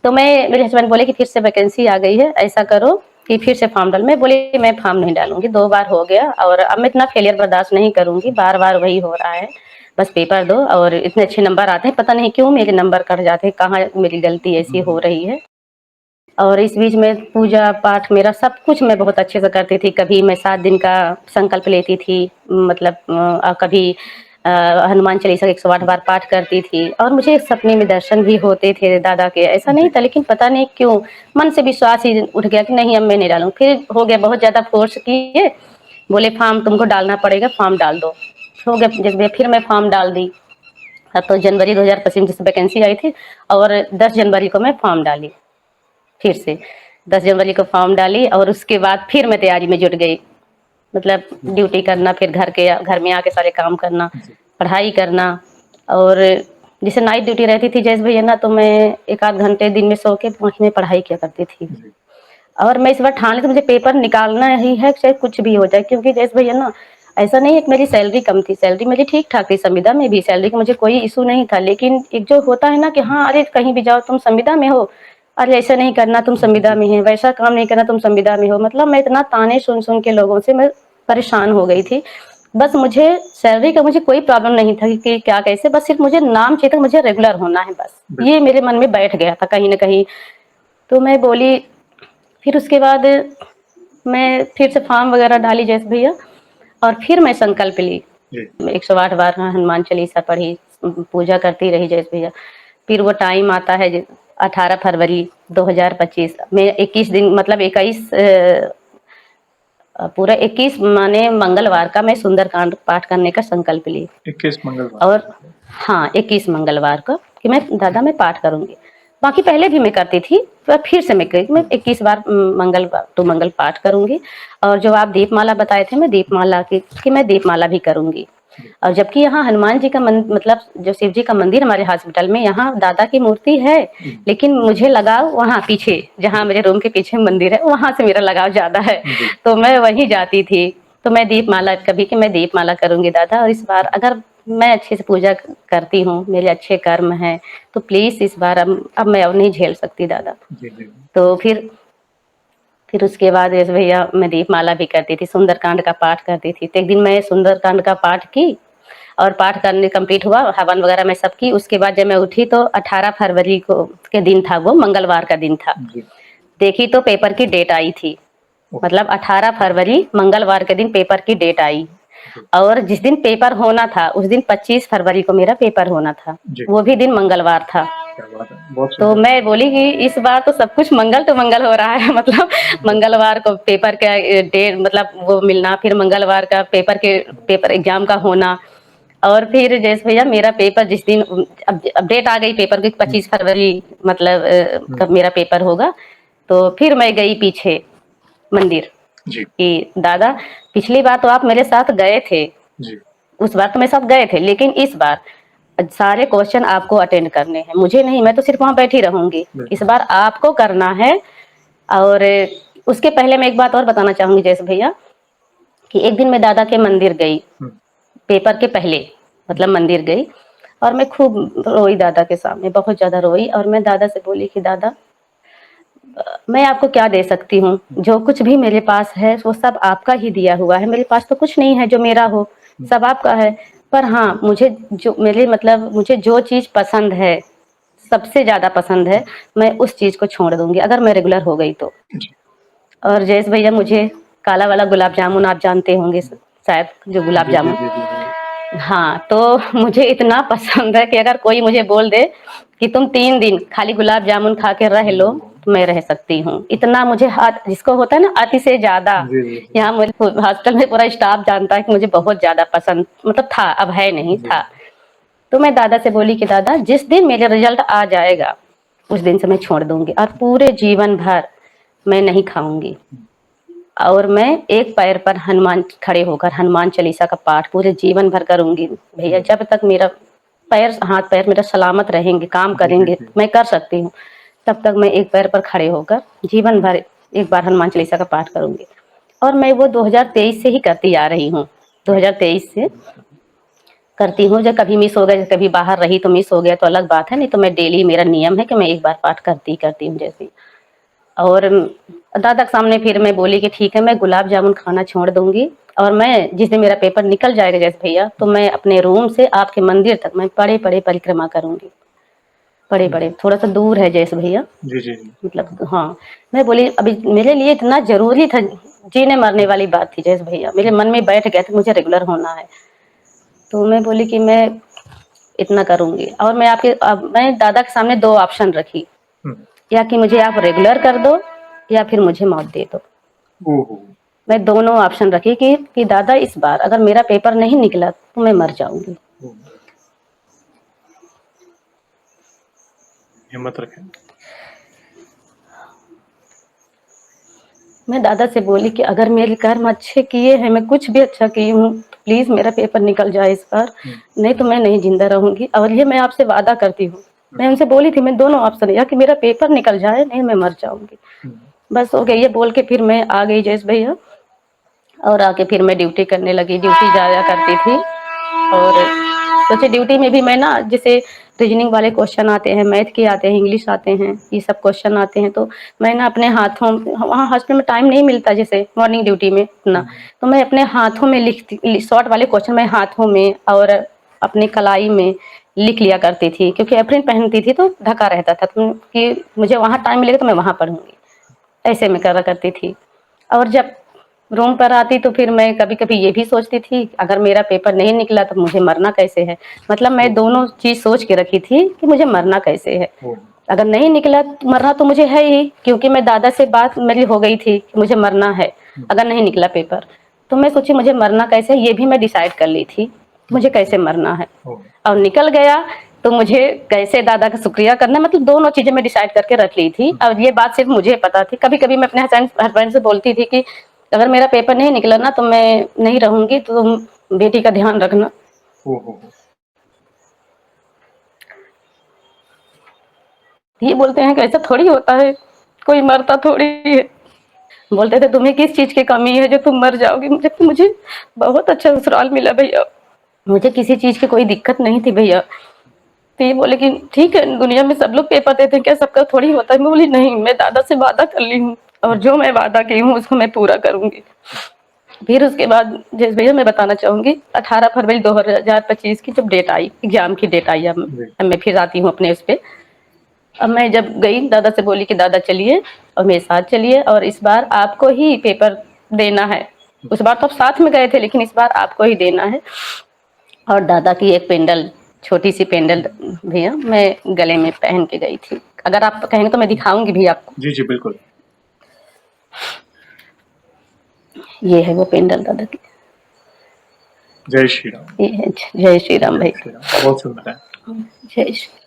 तो मैं, मेरे हस्बैंड बोले कि फिर से वैकेंसी आ गई है, ऐसा करो कि फिर से फॉर्म डाल। मैं बोली मैं फॉर्म नहीं डालूंगी, 2 बार हो गया और अब मैं इतना फेलियर बर्दाश्त नहीं करूंगी, बार बार वही हो रहा है। बस पेपर दो, और इतने अच्छे नंबर आते हैं, पता नहीं क्यों मेरे नंबर कट जाते हैं, कहाँ मेरी गलती ऐसी हो रही है। और इस बीच में पूजा पाठ मेरा सब कुछ मैं बहुत अच्छे से करती थी। कभी मैं 7 दिन का संकल्प लेती थी, मतलब कभी हनुमान चालीसा 108 बार पाठ करती थी, और मुझे सपने में दर्शन भी होते थे दादा के। ऐसा नहीं था, लेकिन पता नहीं क्यों मन से विश्वास ही उठ गया कि नहीं अब मैं नहीं डालूं। फिर हो गया, बहुत ज्यादा फोर्स किए, बोले फॉर्म तुमको डालना पड़ेगा, फॉर्म डाल दो। हो गया, जैसे फिर मैं फॉर्म डाल दी। तो जनवरी 2025 जिस वैकेंसी आई थी, और 10 जनवरी को मैं फॉर्म डाली फिर से। 10 जनवरी को फॉर्म डाली, और उसके बाद फिर मैं तैयारी में जुट गई, मतलब ड्यूटी करना, फिर घर में आके सारे काम करना, पढ़ाई करना। और जैसे नाइट ड्यूटी रहती थी जैसे भैया ना, तो मैं 1 आध घंटे दिन में सो के 5 में पढ़ाई किया करती थी। और मैं इस बार ठान ली थी मुझे पेपर निकालना ही है, चाहे कुछ भी हो जाए, क्योंकि जैसे भैया ना ऐसा नहीं है कि मेरी सैलरी कम थी, सैलरी मेरी ठीक ठाक थी, संविदा में भी सैलरी का मुझे कोई इशू नहीं था। लेकिन एक जो होता है ना कि हाँ अरे कहीं भी जाओ तुम संविदा में हो, अरे ऐसा नहीं करना तुम संविदा में है, वैसा काम नहीं करना तुम संविदा में हो, मतलब मैं इतना ताने सुन सुन के लोगों से मैं परेशान हो गई थी। बस मुझे सैलरी का मुझे कोई प्रॉब्लम नहीं था कि क्या कैसे, बस सिर्फ मुझे नाम चाहिए था, मुझे रेगुलर होना है, बस ये मेरे मन में बैठ गया था कहीं ना कहीं। तो मैं बोली, फिर उसके बाद मैं फिर से फॉर्म वगैरह डाली जैसे भैया, और फिर मैं संकल्प ली। 108 बार हनुमान चालीसा पढ़ी, पूजा करती रही जैसे भैया। फिर वो टाइम आता है 18 फरवरी 2025 में, 21 दिन मतलब 21 पूरा 21 माने मंगलवार का मैं सुंदरकांड पाठ करने का संकल्प ली। 21 मंगलवार और हाँ, 21 मंगलवार को कि मैं दादा मैं पाठ करूंगी। बाकी पहले भी मैं करती थी, पर फिर से मैं 21 बार मंगलवार तो मंगल पाठ करूंगी। और जो आप दीपमाला बताए थे, मैं दीपमाला की मैं दीपमाला भी करूंगी। और जबकि यहाँ हनुमान जी का मतलब जो शिव जी का मंदिर हमारे हॉस्पिटल में, यहाँ दादा की मूर्ति है, लेकिन मुझे लगाव वहाँ पीछे, जहाँ मेरे रूम के पीछे मंदिर है, वहां से मेरा लगाव ज्यादा है, तो मैं वहीं जाती थी। तो मैं दीपमाला कभी कि मैं दीपमाला करूंगी दादा, और इस बार अगर मैं अच्छे से पूजा करती हूँ, मेरे अच्छे कर्म हैं, तो प्लीज इस बार अब मैं अब नहीं झेल सकती दादा। तो फिर उसके बाद जैसे भैया मैं दीपमाला भी करती थी, सुंदरकांड का पाठ करती थी। तो एक दिन मैं सुंदरकांड का पाठ की, और पाठ करने कंप्लीट हुआ, हवन वगैरह मैं सब की। उसके बाद जब मैं उठी तो 18 फरवरी को के दिन था, वो मंगलवार का दिन था। देखी तो पेपर की डेट आई थी, मतलब 18 फरवरी मंगलवार के दिन पेपर की डेट आई। और जिस दिन पेपर होना था उस दिन 25 फरवरी को मेरा पेपर होना था, वो भी दिन मंगलवार था। तो मैं बोली कि इस बार तो सब कुछ मंगल तो मंगल हो रहा है, मतलब मंगलवार को पेपर का डेट मतलब वो मिलना, फिर मंगलवार का पेपर एग्जाम का होना। और फिर जैसे भैया मेरा पेपर जिस दिन अब डेट आ गई पेपर की 25 फरवरी मतलब कब मेरा पेपर होगा, तो फिर मैं गई पीछे मंदिर कि दादा पिछली बार तो आप मेरे साथ गए थे, उस बार तो मेरे साथ गए थे, लेकिन इस बार सारे क्वेश्चन आपको अटेंड करने हैं, मुझे नहीं, मैं तो सिर्फ वहां बैठी रहूंगी, इस बार आपको करना है। और उसके पहले मैं एक बात और बताना चाहूंगी जैसे भैया, कि एक दिन मैं दादा के मंदिर गई, पेपर के पहले मतलब मंदिर गई, और मैं खूब रोई दादा के सामने, बहुत ज़्यादा रोई और मैं दादा से बोली कि दादा मैं आपको क्या दे सकती हूँ? जो कुछ भी मेरे पास है वो सब आपका ही दिया हुआ है, मेरे पास तो कुछ नहीं है जो मेरा हो, सब आपका है। पर हाँ, मुझे जो चीज़ पसंद है, सबसे ज़्यादा पसंद है, मैं उस चीज़ को छोड़ दूँगी अगर मैं रेगुलर हो गई तो। और जयेश भैया मुझे काला वाला गुलाब जामुन आप जानते होंगे शायद, जो गुलाब जी, जी, जामुन, जी, जी, जी। हाँ, तो मुझे इतना पसंद है कि अगर कोई मुझे बोल दे कि तुम 3 दिन खाली गुलाब जामुन खा के रह लो, तो मैं रह सकती हूँ। इतना मुझे जिसको होता है ना अति से ज़्यादा, जी, जी, जी। यहाँ मुझे हॉस्टल में पूरा स्टाफ जानता है कि मुझे बहुत ज़्यादा पसंद मतलब था, अब है नहीं, जी। था। तो मैं दादा से बोली कि दादा जिस दिन मेरा रिजल्ट आ जाएगा, उस दिन से मैं छोड़ दूँगी और पूरे जीवन भर मैं नहीं खाऊँगी। और मैं एक पैर पर हनुमान खड़े होकर हनुमान चालीसा का पाठ पूरे जीवन भर करूँगी। भैया जब तक मेरा हाथ पैर मेरा सलामत रहेंगे, काम जी, जी, करेंगे, जी। मैं कर सकती हूँ, तब तक मैं एक पैर पर खड़े होकर जीवन भर एक बार हनुमान चालीसा का पाठ करूँगी। और मैं वो 2023 से ही करती आ रही हूँ। 2023 से करती हूँ, जब कभी मिस हो गया, कभी बाहर रही तो मिस हो गया तो अलग बात है, नहीं तो मैं डेली मेरा नियम है कि मैं एक बार पाठ करती हूँ जैसे। और दादा के सामने फिर मैं बोली कि ठीक है मैं गुलाब जामुन खाना छोड़ दूंगी और मैं जिस दिन मेरा पेपर निकल जाएगा जैसे भैया, तो मैं अपने रूम से आपके मंदिर तक मैं पड़े पड़े परिक्रमा करूंगी। पड़े पड़े थोड़ा सा दूर है जैसे भैया, जी, जी, जी। मतलब हाँ, मैं बोली अभी मेरे लिए इतना जरूरी था, जीने मरने वाली बात थी जैसे भैया, मेरे मन में बैठ गया था मुझे रेगुलर होना है। तो मैं बोली कि मैं इतना करूंगी और मैं दादा के सामने 2 ऑप्शन रखी, हुँ। या कि मुझे आप रेगुलर कर दो या फिर मुझे मौत दे दो। ओहो! मैं दोनों ऑप्शन रखी कि दादा इस बार अगर मेरा पेपर नहीं निकला तो मैं मर जाऊंगी। ओह! हिम्मत रखें। मैं दादा से बोली कि अगर मेरे कर्म अच्छे किए हैं, मैं कुछ भी अच्छा की हूँ, तो प्लीज मेरा पेपर निकल जाए इस बार, नहीं तो मैं नहीं जिंदा रहूंगी और ये मैं आपसे वादा करती हूँ। मैं उनसे बोली थी मैं दोनों ऑप्शन या कि मेरा पेपर निकल जाए, नहीं मैं मर जाऊंगी। बस हो गई, ये बोल के फिर मैं आ गई जयेश भैया और आके फिर मैं ड्यूटी करने लगी, ड्यूटी जाया करती थी। और सोचे ड्यूटी में भी मैं ना, जैसे रीजनिंग वाले क्वेश्चन आते हैं, मैथ के आते हैं, इंग्लिश आते हैं, ये सब क्वेश्चन आते हैं, तो मैं ना अपने हाथों, वहाँ हॉस्पिटल में टाइम नहीं मिलता जैसे मॉर्निंग ड्यूटी में इतना, तो मैं अपने हाथों में लिखती, शॉर्ट वाले क्वेश्चन मैं हाथों में और अपनी कलाई में लिख लिया करती थी, क्योंकि एप्रिन पहनती थी तो ढका रहता था, तो कि मुझे वहाँ टाइम मिलेगा तो मैं वहाँ पढ़ूंगी, ऐसे मैं करा करती थी। और जब रूम पर आती तो फिर मैं कभी कभी ये भी सोचती थी अगर मेरा पेपर नहीं निकला तो मुझे मरना कैसे है, मतलब मैं दोनों चीज सोच के रखी थी कि मुझे मरना कैसे है। अगर नहीं निकला तो मरना तो मुझे है ही, क्योंकि मैं दादा से बात मेरी हो गई थी कि मुझे मरना है अगर नहीं निकला पेपर, तो मैं सोची मुझे मरना कैसे है, ये भी मैं डिसाइड कर ली थी मुझे कैसे मरना है। और निकल गया तो मुझे कैसे दादा का शुक्रिया करना, मतलब दोनों चीजें मैं डिसाइड करके रख ली थी। और ये बात सिर्फ मुझे पता थी, कभी कभी मैं अपने हस्बैंड से बोलती थी कि अगर मेरा पेपर नहीं निकला ना तो मैं नहीं रहूंगी, तो तुम बेटी का ध्यान रखना। ये बोलते हैं कि ऐसा थोड़ी होता है, कोई मरता थोड़ी है। बोलते थे तुम्हें किस चीज की कमी है जो तुम मर जाओगी, मुझे बहुत अच्छा ससुराल मिला भैया, मुझे किसी चीज की कोई दिक्कत नहीं थी भैया। तो ये बोले कि ठीक है दुनिया में सब लोग पेपर देते हैं, क्या सबका थोड़ी होता है। मैं बोली नहीं, मैं दादा से वादा कर ली हूँ और जो मैं वादा की हूँ उसको मैं पूरा करूंगी। फिर उसके बाद जैसे भैया मैं बताना चाहूंगी 18 फरवरी 2025 की जब डेट आई, एग्जाम की डेट आई, अब मैं फिर आती हूँ अपने उस पर। अब मैं जब गई दादा से बोली कि दादा चलिए और मेरे साथ चलिए और इस बार आपको ही पेपर देना है। उस बार तो आप साथ में गए थे लेकिन इस बार आपको ही देना है। और दादा की एक पेंडल, छोटी सी पेंडल भैया मैं गले में पहन के गई थी, अगर आप कहेंगे तो मैं दिखाऊंगी भी आपको। जी, जी, बिल्कुल। ये है वो पेंडल दादा की। जय श्री राम। ये है जय श्री राम जय भाई। श्री राम। बहुत सुंदर है। जय श्री।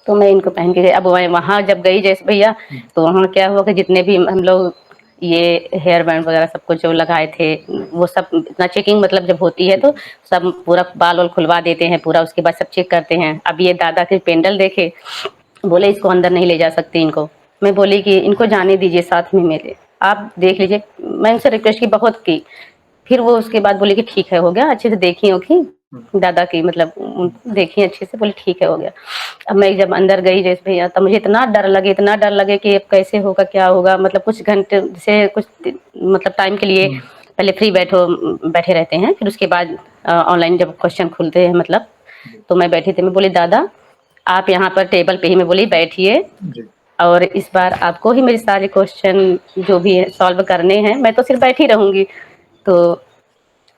तो मैं इनको पहन के गई। अब मैं वहां जब गई जैसे भैया, तो वहां क्या हुआ कि जितने भी हम लोग ये हेयर बैंड वगैरह सब कुछ जो लगाए थे, वो सब इतना चेकिंग मतलब जब होती है तो सब पूरा बाल वाल खुलवा देते हैं पूरा, उसके बाद सब चेक करते हैं। अब ये दादा के पेंडल देखे, बोले इसको अंदर नहीं ले जा सकते इनको। मैं बोली कि इनको जाने दीजिए साथ में मेरे, आप देख लीजिए। मैं उनसे रिक्वेस्ट की बहुत की, फिर वो उसके बाद बोली कि ठीक है हो गया, अच्छे से देखी होगी, दादा की मतलब देखी अच्छे से, बोली ठीक है हो गया। अब मैं जब अंदर गई जैसे भैया, तब मुझे इतना डर लगे कि अब कैसे होगा क्या होगा, मतलब कुछ घंटे से कुछ मतलब टाइम के लिए पहले फ्री बैठे रहते हैं, फिर उसके बाद ऑनलाइन जब क्वेश्चन खुलते हैं मतलब, तो मैं बैठी थी, मैं बोली दादा आप यहाँ पर टेबल पे ही, मैं बोली बैठिए और इस बार आपको ही मेरे सारे क्वेश्चन जो भी है सॉल्व करने हैं, मैं तो सिर्फ बैठी रहूंगी। तो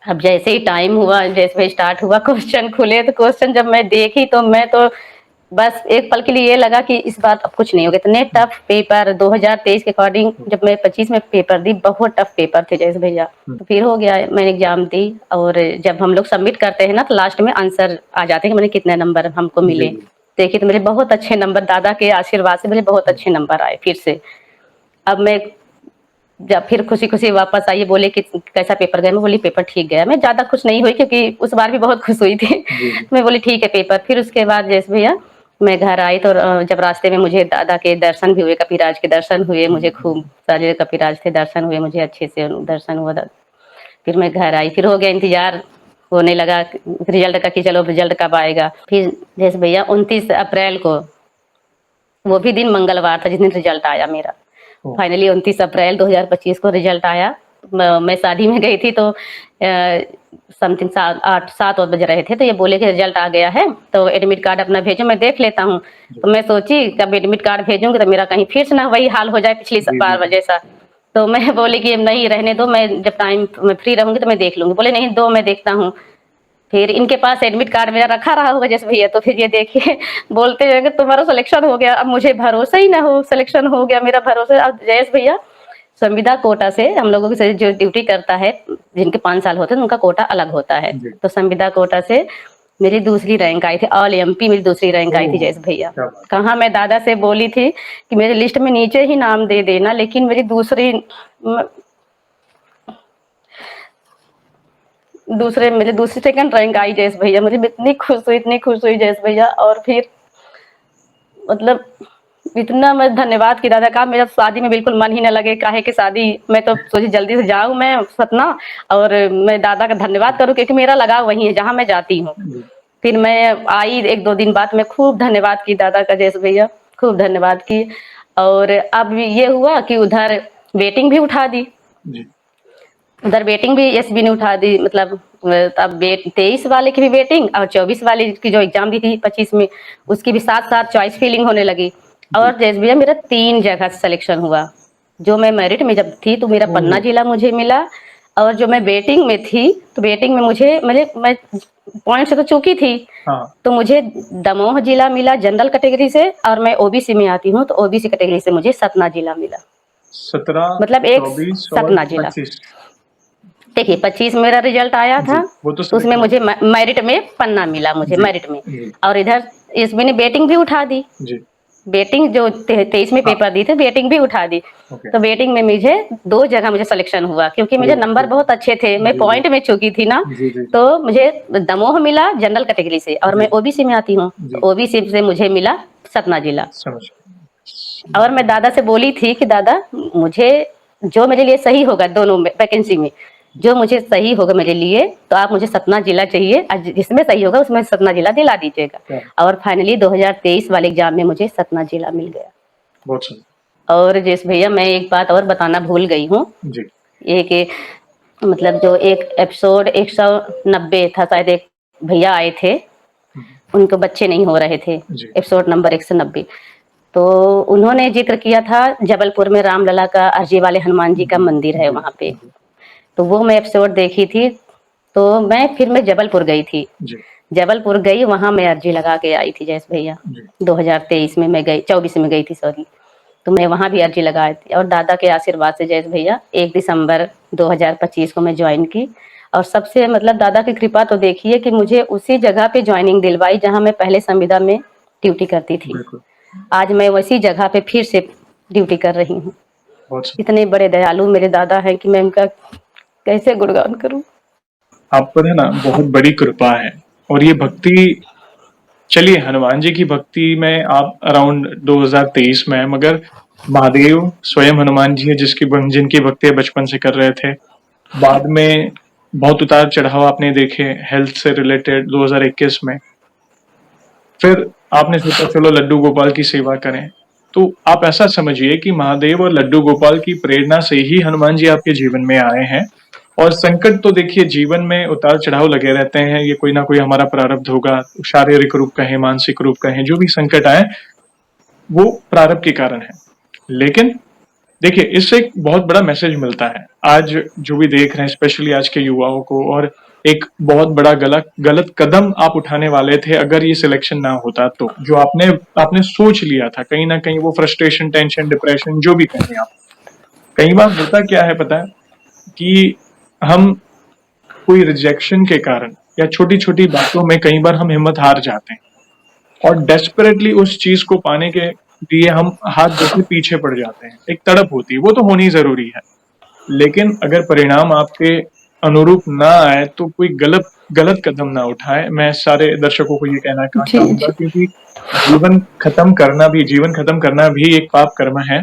अब जैसे ही टाइम हुआ, जैसे स्टार्ट हुआ, क्वेश्चन खुले, तो क्वेश्चन जब मैं देखी तो मैं तो बस एक पल के लिए ये लगा कि इस बार अब कुछ नहीं होगा। इतने टफ पेपर 2023 के अकॉर्डिंग, जब मैं 25 में पेपर दी, बहुत टफ पेपर थे जैसे भैया। तो फिर हो गया, मैंने एग्जाम दी और जब हम लोग सबमिट करते हैं ना, तो लास्ट में आंसर आ जाते हैं कि मैंने कितने नंबर हमको मिले। देखिए तो मेरे बहुत अच्छे नंबर, दादा के आशीर्वाद से मुझे बहुत अच्छे नंबर आए फिर से। अब मैं जब फिर खुशी खुशी वापस आई, बोले कि कैसा पेपर गया, मैं बोली पेपर ठीक गया। मैं ज्यादा खुश नहीं हुई क्योंकि उस बार भी बहुत खुश हुई थी। मैं बोली ठीक है पेपर। फिर उसके बाद जैसे भैया मैं घर आई तो जब रास्ते में मुझे दादा के दर्शन भी हुए, कपिराज के दर्शन हुए मुझे, खूब सारे कपिराज थे, दर्शन हुए मुझे अच्छे से, दर्शन हुआ। फिर मैं घर आई, फिर हो गया इंतजार होने लगा रिजल्ट का कि चलो रिजल्ट कब आएगा। फिर जैसे भैया 29 अप्रैल को, वो भी दिन मंगलवार था जिस दिन रिजल्ट आया मेरा। फाइनली 29 अप्रैल 2025 को रिजल्ट आया। मैं शादी में गई थी तो समथिंग 7 बज रहे थे, तो ये बोले कि रिजल्ट आ गया है तो एडमिट कार्ड अपना भेजो, मैं देख लेता हूँ। तो मैं सोची कब एडमिट कार्ड भेजूंगी तो मेरा कहीं फिर से ना वही हाल हो जाए पिछली बार जैसा। तो मैं बोली कि नहीं रहने दो, मैं जब टाइम मैं फ्री रहूंगी तो मैं देख लूंगी। बोले नहीं दो मैं देखता हूँ। फिर इनके पास एडमिट कार्ड मेरा रखा रहा होगा जैसे भैया, तो फिर ये देखिए बोलते हैं कि तुम्हारा सिलेक्शन हो गया। अब मुझे भरोसा ही ना हो, सिलेक्शन हो गया मेरा, भरोसा। अब जयेश भैया संविदा कोटा से हम लोगों की जो ड्यूटी करता है, जिनके 5 साल होते हैं उनका कोटा अलग होता है, तो संविदा कोटा से मेरी दूसरी रैंक आई थी, ऑल एमपी मेरी दूसरी रैंक आई थी जयेश भैया। कहाँ मैं दादा से बोली थी कि मेरे लिस्ट में नीचे ही नाम दे देना, लेकिन मेरी दूसरी सेकंड रैंक आई जयेश भैया। मुझे इतनी खुश हुई जयेश भैया। और फिर मतलब इतना मैं धन्यवाद की दादा का, मेरा शादी में बिल्कुल मन ही न लगे, काहे कि शादी मैं तो सोची जल्दी से जाऊं मैं सतना और मैं दादा का धन्यवाद करूं, क्योंकि मेरा लगाव वही है जहां मैं जाती हूँ। फिर मैं आई 1-2 दिन बाद, मैं खूब धन्यवाद की दादा का जयेश भैया, खूब धन्यवाद की। और अब ये हुआ कि उधर वेटिंग भी उठा दी, उधर वेटिंग भी एसबी ने उठा दी, मतलब अब 23 वाले की भी वेटिंग और 24 वाले की जो एग्जाम दी थी 25 में, उसकी भी साथ साथ चॉइस फिलिंग होने लगी। और जैसे भैया मेरा 3 जगह से सिलेक्शन हुआ। जो मैं मेरिट में जब थी तो मेरा पन्ना जिला मुझे मिला, और जो मैं वेटिंग में थी तो वेटिंग में मुझे मैं पॉइंट से तो चूकी थी, तो मुझे दमोह जिला मिला जनरल कैटेगरी से, और मैं ओबीसी में आती हूँ तो ओबीसी कैटेगरी से मुझे सतना जिला मिला। 17, मतलब एक 24 सतना और जिला। 25। देखिए 25 मेरा रिजल्ट आया था, वो तो तो उसमें मुझे मेरिट में पन्ना मिला मुझे मेरिट में, और इधर इसमें ने बेटिंग भी उठा दी। बेटिंग जो 23 में पेपर दी थे, बेटिंग भी उठा दी। तो बेटिंग में मुझे 2 जगह मुझे सिलेक्शन हुआ, क्योंकि मुझे नंबर बहुत अच्छे थे, मैं पॉइंट में चुकी थी ना। तो मुझे दमोह मिला जनरल कैटेगरी से, और मैं ओबीसी में आती हूँ, तो ओबीसी से मुझे मिला सतना जिला। और मैं दादा से बोली थी कि दादा मुझे जो मेरे लिए सही होगा दोनों में वैकेंसी में, जो मुझे सही होगा मेरे लिए, तो आप मुझे सतना जिला चाहिए, जिसमें सही होगा उसमें सतना जिला दिला दीजिएगा। और फाइनली 2023 वाले एग्जाम में मुझे सतना जिला मिल गया। बहुत सही। और जैसे भैया मैं एक बात और बताना भूल गई हूँ, ये कि मतलब जो एक एपिसोड 190 था शायद, एक भैया आए थे, उनको बच्चे नहीं हो रहे थे, एपिसोड नंबर 190। तो उन्होंने जिक्र किया था जबलपुर में रामलला का, अर्जी वाले हनुमान जी का मंदिर है वहां पे, तो वो मैं एपिसोड देखी थी। तो मैं जबलपुर गई थी, जबलपुर गई, वहां मैं अर्जी लगा के आई थी जयेश भैया। 2023 में मैं गई, 24 में गई थी सॉरी, तो मैं वहां भी अर्जी लगाई थी। और दादा के आशीर्वाद से जयेश भैया 1 दिसंबर 2025 को मैं ज्वाइन की। और सबसे मतलब दादा की कृपा तो देखिए कि मुझे उसी जगह पे ज्वाइनिंग दिलवाई जहां मैं पहले संविदा में ड्यूटी करती थी। आज मैं वैसी जगह पे फिर से ड्यूटी कर रही हूँ। इतने बड़े दयालु मेरे दादा हैं कि मैं उनका कैसे गुणगान करूं। आप पर है ना बहुत बड़ी कृपा है, और ये भक्ति, चलिए हनुमान जी की भक्ति में आप अराउंड 2023 में है, मगर महादेव स्वयं हनुमान जी है जिनकी भक्ति बचपन से कर रहे थे। बाद में बहुत उतार चढ़ाव आपने देखे हेल्थ से रिलेटेड 2021 में। फिर आपने सोचा चलो लड्डू गोपाल की सेवा करें। तो आप ऐसा समझिए कि महादेव और लड्डू गोपाल की प्रेरणा से ही हनुमान जी आपके जीवन में आए हैं। और संकट तो देखिए जीवन में उतार चढ़ाव लगे रहते हैं, ये कोई ना कोई हमारा प्रारब्ध होगा, शारीरिक रूप कहें, मानसिक रूप कहें, जो भी संकट आए वो प्रारब्ध के कारण है। लेकिन देखिए इससे एक बहुत बड़ा मैसेज मिलता है आज जो भी देख रहे हैं, स्पेशली आज के युवाओं को। और एक बहुत बड़ा गलत कदम आप उठाने वाले थे अगर ये सिलेक्शन ना होता तो, जो आपने सोच लिया था, कहीं ना कहीं वो फ्रस्ट्रेशन, टेंशन, डिप्रेशन, जो भी कहें आप। कई बार होता क्या है पता है कि हम कोई रिजेक्शन के कारण या छोटी छोटी बातों में कई बार हम हिम्मत हार जाते हैं और डेस्परेटली उस चीज को पाने के लिए हम हाथ धो के पीछे पड़ जाते हैं। एक तड़प होती है, वो तो होनी जरूरी है, लेकिन अगर परिणाम आपके अनुरूप ना आए तो कोई गलत गलत कदम ना उठाए। मैं सारे दर्शकों को ये कहना जी चाहूंगा, जी क्योंकि जीवन खत्म करना भी एक पाप कर्म है।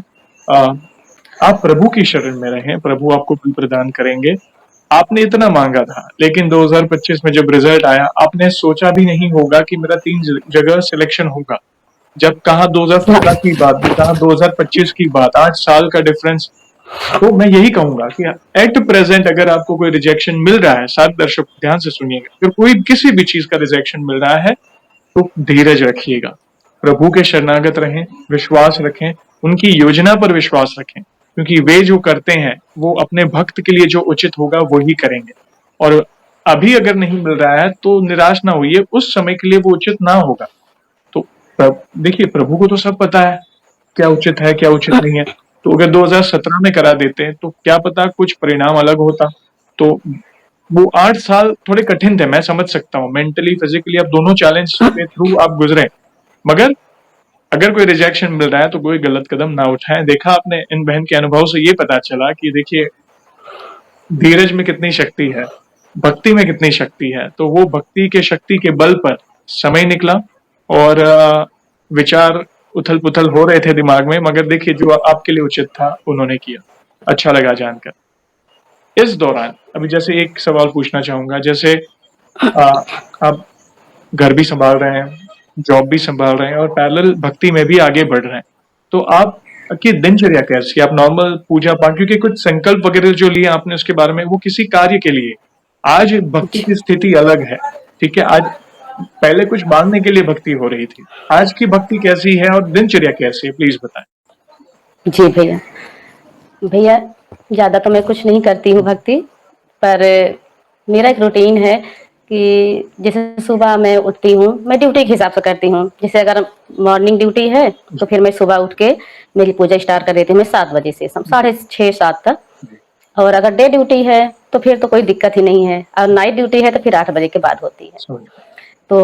आप प्रभु की शरण में रहें, प्रभु आपको बल प्रदान करेंगे। आपने इतना मांगा था, लेकिन 2025 में जब रिजल्ट आया आपने सोचा भी नहीं होगा कि मेरा 3 जगह सिलेक्शन होगा। जब कहा 2017 की बात, जब कहा 2025 की बात, 8 साल का डिफरेंस। तो मैं यही कहूंगा कि एट प्रेजेंट अगर आपको कोई रिजेक्शन मिल रहा है, सारे दर्शक ध्यान से सुनिएगा, अगर कोई किसी भी चीज का रिजेक्शन मिल रहा है तो धीरज रखिएगा, प्रभु के शरणागत रहें, विश्वास रखें, उनकी योजना पर विश्वास रखें, क्योंकि वे जो करते हैं वो अपने भक्त के लिए जो उचित होगा वो ही करेंगे। और अभी अगर नहीं मिल रहा है तो निराश ना होइए, उस समय के लिए वो उचित ना होगा। तो देखिए प्रभु को तो सब पता है क्या उचित है क्या उचित नहीं है। तो अगर 2017 में करा देते तो क्या पता कुछ परिणाम अलग होता। तो वो 8 साल थोड़े कठिन थे, मैं समझ सकता हूँ, मेंटली फिजिकली आप दोनों चैलेंज के थ्रू आप गुजरे। मगर अगर कोई रिजेक्शन मिल रहा है तो कोई गलत कदम ना उठाएं। देखा आपने इन बहन के अनुभव से ये पता चला कि देखिए धीरज में कितनी शक्ति है, भक्ति में कितनी शक्ति है। तो वो भक्ति के शक्ति के बल पर समय निकला और विचार उथल पुथल हो रहे थे दिमाग में, मगर देखिए जो आपके लिए उचित था उन्होंने किया। अच्छा लगा जानकर। इस दौरान अभी जैसे एक सवाल पूछना चाहूंगा, जैसे आप घर भी संभाल रहे हैं, जॉब भी संभाल रहे हैं और पैरेलल भक्ति में भी आगे बढ़ रहे हैं, तो आप की दिनचर्या कैसी? आप नॉर्मल पूजा पाठ, क्योंकि कुछ संकल्प वगैरह जो लिए आपने उसके बारे में, वो किसी कार्य के लिए। आज भक्ति की स्थिति अलग है, ठीक है। आज पहले कुछ मांगने के लिए भक्ति हो रही थी, आज की भक्ति कैसी है और दिनचर्या कैसी है, प्लीज बताएं। जी भैया। भैया ज़्यादा तो मैं कुछ नहीं करती हूँ भक्ति, पर मेरा एक रूटीन है कि जैसे सुबह मैं उठती हूँ, मैं ड्यूटी के हिसाब से करती हूँ। जैसे अगर मॉर्निंग ड्यूटी है तो फिर मैं सुबह उठ के मेरी पूजा स्टार्ट कर देती हूँ मैं 7 बजे से 6:30-7 तक। और अगर डे ड्यूटी है तो फिर तो कोई दिक्कत ही नहीं है, और नाइट ड्यूटी है तो फिर 8 बजे के बाद होती है। तो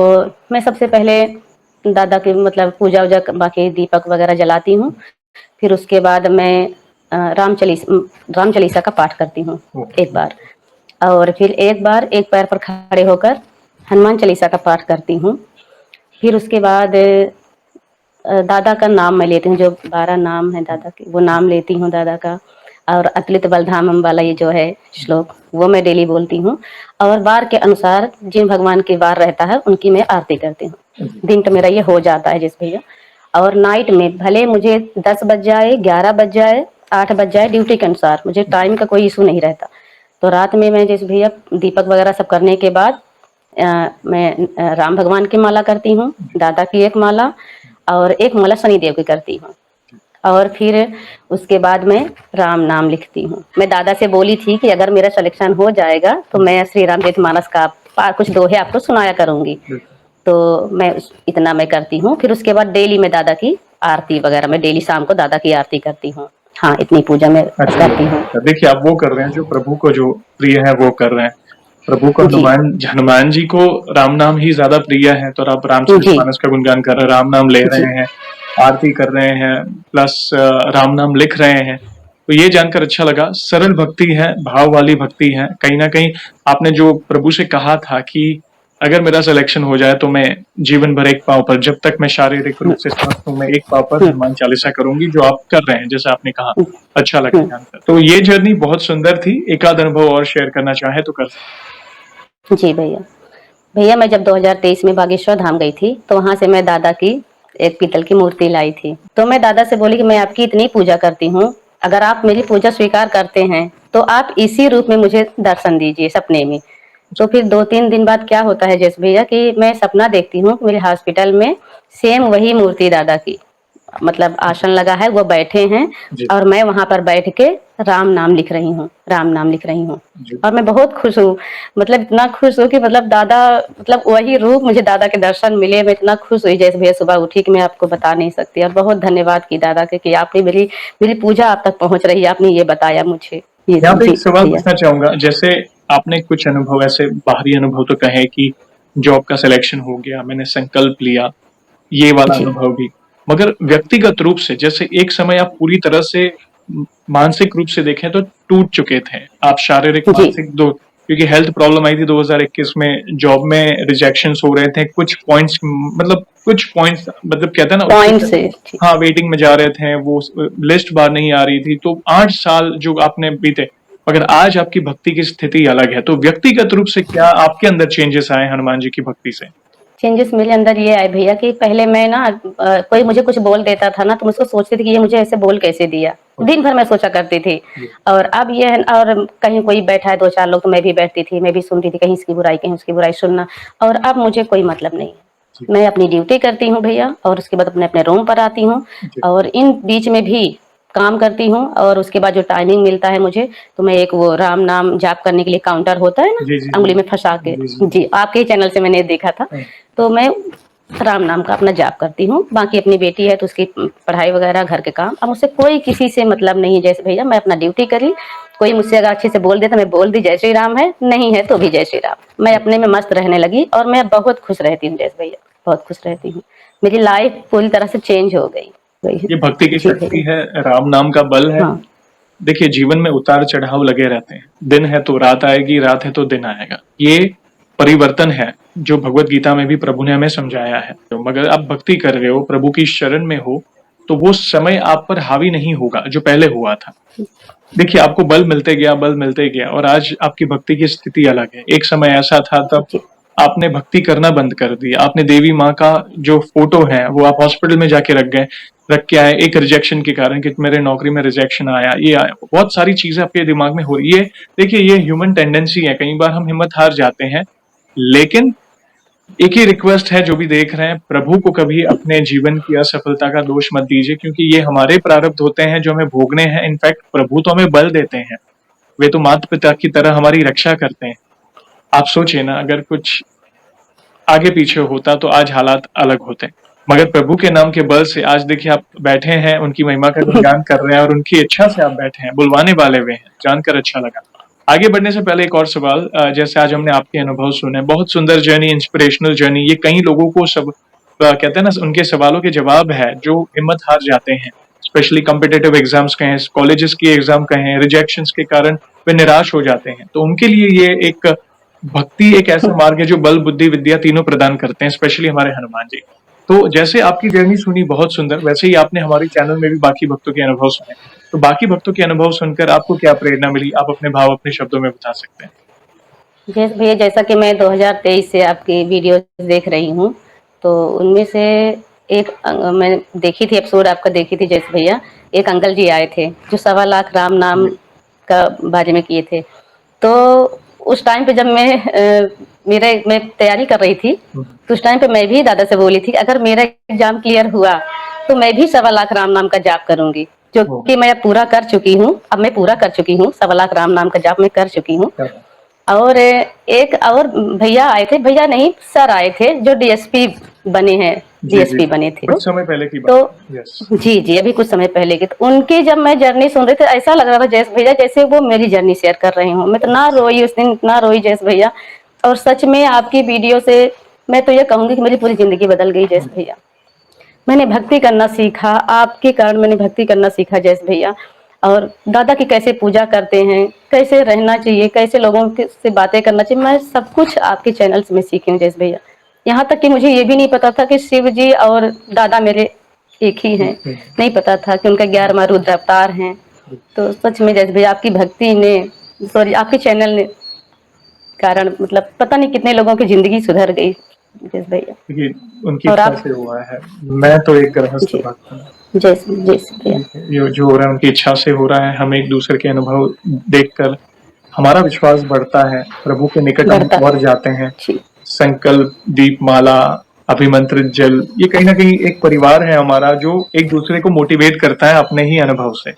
मैं सबसे पहले दादा की मतलब पूजा वूजा बाकी दीपक वगैरह जलाती हूँ। फिर उसके बाद मैं राम चालीसा का पाठ करती हूँ एक बार, और फिर एक बार एक पैर पर खड़े होकर हनुमान चालीसा का पाठ करती हूँ। फिर उसके बाद दादा का नाम मैं लेती हूँ, जो 12 नाम है दादा के, वो नाम लेती हूँ दादा का। और अतुलित बलधामम वाला ये जो है श्लोक, वो मैं डेली बोलती हूँ। और वार के अनुसार जिन भगवान के वार रहता है उनकी मैं आरती करती हूँ। दिन तो मेरा ये हो जाता है जिस भैया। और नाइट में भले मुझे 10 बज जाए, 11 बज जाए, 8 बज जाए, ड्यूटी के अनुसार मुझे टाइम का कोई इशू नहीं रहता। तो रात में मैं जैसे भैया दीपक वगैरह सब करने के बाद मैं राम भगवान की माला करती हूँ, दादा की एक माला, और एक माला शनिदेव की करती हूँ। और फिर उसके बाद मैं राम नाम लिखती हूँ। मैं दादा से बोली थी कि अगर मेरा सिलेक्शन हो जाएगा तो मैं श्री रामचरितमानस का कुछ दोहे आपको सुनाया करूंगी। तो मैं इतना मैं करती हूँ। फिर उसके बाद डेली मैं दादा की आरती वगैरह, मैं डेली शाम को दादा की आरती करती हूँ। हाँ, इतनी पूजा मैं करती हूँ। देखिए आप वो कर रहे हैं जो प्रभु को जो प्रिय है वो कर रहे हैं। प्रभु को जी हनुमान जी को राम नाम ही ज्यादा प्रिय है, तो आप रामचरितमानस का गुणगान कर रहे हैं, राम नाम ले जी रहे हैं, आरती कर रहे हैं, प्लस राम नाम लिख रहे हैं। तो ये जानकर अच्छा लगा। सरल भक्ति है, भाव वाली भक्ति है। कहीं ना कहीं आपने जो प्रभु से कहा था कि अगर मेरा सिलेक्शन हो जाए तो मैं जीवन भर एक पाँव पर, जब तक मैं शारीरिक रूप से स्वस्थ हूँ, मैं एक पाँव पर हम्म, हनुमान चालीसा करूंगी, जो आप कर रहे हैं, जैसा आपने कहा। अच्छा लगा हम्म, जानकर। तो ये जर्नी बहुत सुंदर थी। एक आध अनुभव और शेयर करना चाहे तो कर सकते जी भैया। भैया मैं जब 2023 में बागेश्वर धाम गई थी तो वहां से मैं दादा की एक पीतल की मूर्ति लाई थी। तो मैं दादा से बोली कि मैं आपकी इतनी पूजा करती हूँ, अगर आप मेरी पूजा स्वीकार करते हैं तो आप इसी रूप में मुझे दर्शन दीजिए सपने में। तो फिर 2-3 दिन बाद क्या होता है जैसे भैया कि मैं सपना देखती हूँ मेरे हॉस्पिटल में सेम वही मूर्ति दादा की, मतलब आसन लगा है, वो बैठे हैं जी। और मैं वहां पर बैठ के राम नाम लिख रही हूँ, राम नाम लिख रही हूँ। जी। और मैं बहुत खुश हूँ, मतलब इतना खुश हूँ कि मतलब दादा, मतलब वही रूप मुझे दादा के दर्शन मिले, मैं इतना खुश हुई जैसे भैया सुबह उठी कि मैं आपको बता नहीं सकती। और बहुत धन्यवाद की दादा के कि आपने मेरी मेरी पूजा आप तक पहुंच रही है, आपने ये बताया मुझे। ये यहाँ पे जी एक सवाल भैया। पूछना चाहूंगा, जैसे आपने कुछ अनुभव ऐसे बाहरी अनुभव तो कहे कि जॉब का सिलेक्शन हो गया, मैंने संकल्प लिया, ये वाला जी अनुभव भी। मगर व्यक्तिगत रूप से जैसे एक समय आप पूरी तरह से मानसिक रूप से देखें तो टूट चुके थे। आप शारीरिक, जी मानसिक दो, क्योंकि हेल्थ प्रॉब्लम आई थी 2021 में, जॉब में रिजेक्शंस हो रहे थे, कुछ पॉइंट्स मतलब कुछ पॉइंट्स मतलब कहते हैं ना उसके पॉइंट ऊपर, से जी। हाँ, वेटिंग में जा रहे थे, वो लिस्ट बाहर नहीं आ रही थी। तो 8 साल जो आपने बीते, मगर आज आपकी भक्ति की स्थिति अलग है। तो व्यक्तिगत रूप से क्या आपके अंदर चेंजेस आए हनुमान जी की भक्ति से? चेंजेस मेरे अंदर ये आए भैया कि पहले मैं ना कोई मुझे कुछ बोल देता था ना तो मैं उसको सोचती थी कि ये मुझे ऐसे बोल कैसे दिया, दिन भर मैं सोचा करती थी। जी। और अब ये है, और कहीं कोई बैठा है 2-4 लोग तो मैं भी बैठती थी, मैं भी सुनती थी कहीं इसकी बुराई कहीं उसकी बुराई सुनना। और अब मुझे कोई मतलब नहीं है, जी। मैं अपनी ड्यूटी करती हूँ भैया और उसके बाद अपने अपने रूम पर आती हूँ। जी। और इन बीच में भी काम करती हूँ और उसके बाद जो टाइमिंग मिलता है मुझे, तो मैं एक वो राम नाम जाप करने के लिए काउंटर होता है ना, जी। जी। जी। अंगुली में फंसा के, जी। जी। जी आपके ही चैनल से मैंने देखा था। हाँ। तो मैं राम नाम का अपना जाप करती हूँ, बाकी अपनी बेटी है तो उसकी पढ़ाई वगैरह घर के काम, अब मुझसे कोई किसी से मतलब नहीं है। जैसे भैया मैं अपना ड्यूटी करी, कोई मुझसे अगर अच्छे से बोल दे तो मैं बोल दी जय श्री राम है, नहीं है तो भी जय श्री राम, मैं अपने में मस्त रहने लगी और मैं बहुत खुश रहती हूँ जैसे भैया, बहुत खुश रहती हूँ। मेरी लाइफ पूरी तरह से चेंज हो गई। ये भक्ति की जी शक्ति भैया। है, राम नाम का बल है। हाँ देखिए, जीवन में उतार चढ़ाव लगे रहते हैं, दिन है तो रात आएगी, रात है तो दिन आएगा, ये परिवर्तन है जो भगवत गीता में भी प्रभु ने हमें समझाया है। तो मगर आप भक्ति कर रहे हो, प्रभु की शरण में हो, तो वो समय आप पर हावी नहीं होगा जो पहले हुआ था। देखिए, आपको बल मिलते गया, बल मिलते गया, और आज आपकी भक्ति की स्थिति अलग है। एक समय ऐसा था तब जी आपने भक्ति करना बंद कर दिया, आपने देवी माँ का जो फोटो है वो आप हॉस्पिटल में जाके रख गए, रख के आए एक रिजेक्शन के कारण कि मेरे नौकरी में रिजेक्शन आया, ये आया, बहुत सारी चीजें आपके दिमाग में हो रही है। देखिए, ये ह्यूमन टेंडेंसी है, कई बार हम हिम्मत हार जाते हैं, लेकिन एक ही रिक्वेस्ट है जो भी देख रहे हैं, प्रभु को कभी अपने जीवन की असफलता का दोष मत दीजिए, क्योंकि ये हमारे प्रारब्ध होते हैं जो हमें भोगने हैं। इनफैक्ट प्रभु तो हमें बल देते हैं, वे तो माता पिता की तरह हमारी रक्षा करते हैं। आप सोचिए ना, अगर कुछ आगे पीछे होता तो आज हालात अलग होते। मगर प्रभु के नाम के बल से आज देखिए आप बैठे हैं, उनकी महिमा का गुणगान कर रहे हैं, और उनकी इच्छा से आप बैठे हैं, बुलवाने वाले वे हैं, जानकर अच्छा लगा। आगे बढ़ने से पहले एक और सवाल, जैसे आज हमने आपके अनुभव सुने, बहुत सुंदर जर्नी, इंस्पिरेशनल जर्नी, ये कई लोगों को सब कहते हैं ना, उनके सवालों के जवाब है जो हिम्मत हार जाते हैं, स्पेशली कॉम्पिटेटिव एग्जाम्स कहें, कॉलेजेस की एग्जाम कहें, रिजेक्शंस के कारण वे निराश हो जाते हैं। तो उनके लिए ये एक भक्ति एक ऐसा मार्ग है जो बल, बुद्धि, विद्या तीनों प्रदान करते हैं, स्पेशली हमारे हनुमान जी। तो जैसे आपकी जर्नी सुनी बहुत सुंदर, वैसे ही आपने हमारे चैनल में भी बाकी भक्तों के अनुभव सुने। तो बाकी भक्तों के अनुभव सुनकर आपको क्या प्रेरणा मिली? आप अपने भाव अपने शब्दों में बता सकते हैं। जैसे भैया जैसा कि मैं 2023 से आपकी वीडियो देख रही हूँ, तो उनमें से एक मैं देखी थी एपिसोड आपका, देखी थी जैसे भैया, एक अंकल जी आए थे जो 1.25 लाख राम नाम जी। का बारे में किए थे। तो उस टाइम पे जब मैं तैयारी कर रही थी, हम्म। तो उस टाइम पे मैं भी दादा से बोली थी अगर मेरा एग्जाम क्लियर हुआ तो मैं भी 1.25 लाख राम नाम का जाप करूंगी, जो ओ, कि मैं पूरा कर चुकी हूँ। अब मैं पूरा कर चुकी हूँ, 1.25 लाख राम नाम का जाप मैं कर चुकी हूँ। क्या बात। और एक और भैया आए थे, भैया नहीं सर आए थे जो डीएसपी बने हैं, जी। जी। डीएसपी बने थे वो। कुछ समय पहले की बात तो है। यस। जी जी अभी कुछ समय पहले की, तो उनकी जब मैं जर्नी सुन रही थी ऐसा लग रहा था जैसे भैया जैसे वो मेरी जर्नी शेयर कर रहे हूँ। मैं इतना रोई उस दिन, इतना रोई जैसे भैया। और सच में आपकी वीडियो से मैं तो ये कहूंगी कि मेरी पूरी जिंदगी बदल गई जैसे भैया। मैंने भक्ति करना सीखा, आपके कारण मैंने भक्ति करना सीखा जैसे भैया। और दादा की कैसे पूजा करते हैं, कैसे रहना चाहिए, कैसे लोगों के से बातें करना चाहिए, मैं सब कुछ आपके चैनल से मैं सीखी हूँ जयेश भैया। यहाँ तक कि मुझे ये भी नहीं पता था कि शिव जी और दादा मेरे एक ही हैं, नहीं पता था कि उनका 11वां रुद्र अवतार हैं। तो सच में जयेश भैया आपकी भक्ति ने, सॉरी आपके चैनल ने कारण मतलब पता नहीं कितने लोगों की जिंदगी सुधर गई जयेश भैया। देखिए, उनकी और इच्छा आप से हुआ है। मैं तो एक गृहस्थ जी भक्त हूँ। जय जय भैया। ये जो हो रहा है उनकी इच्छा से हो रहा है। हम एक दूसरे के अनुभव देखकर हमारा विश्वास बढ़ता है, प्रभु के निकट हम बढ़ता और जाते हैं। जी संकल्प, दीपमाला, अभिमंत्रित जल, ये कहीं ना कहीं एक परिवार है हमारा जो एक दूसरे को मोटिवेट करता है अपने ही अनुभव से।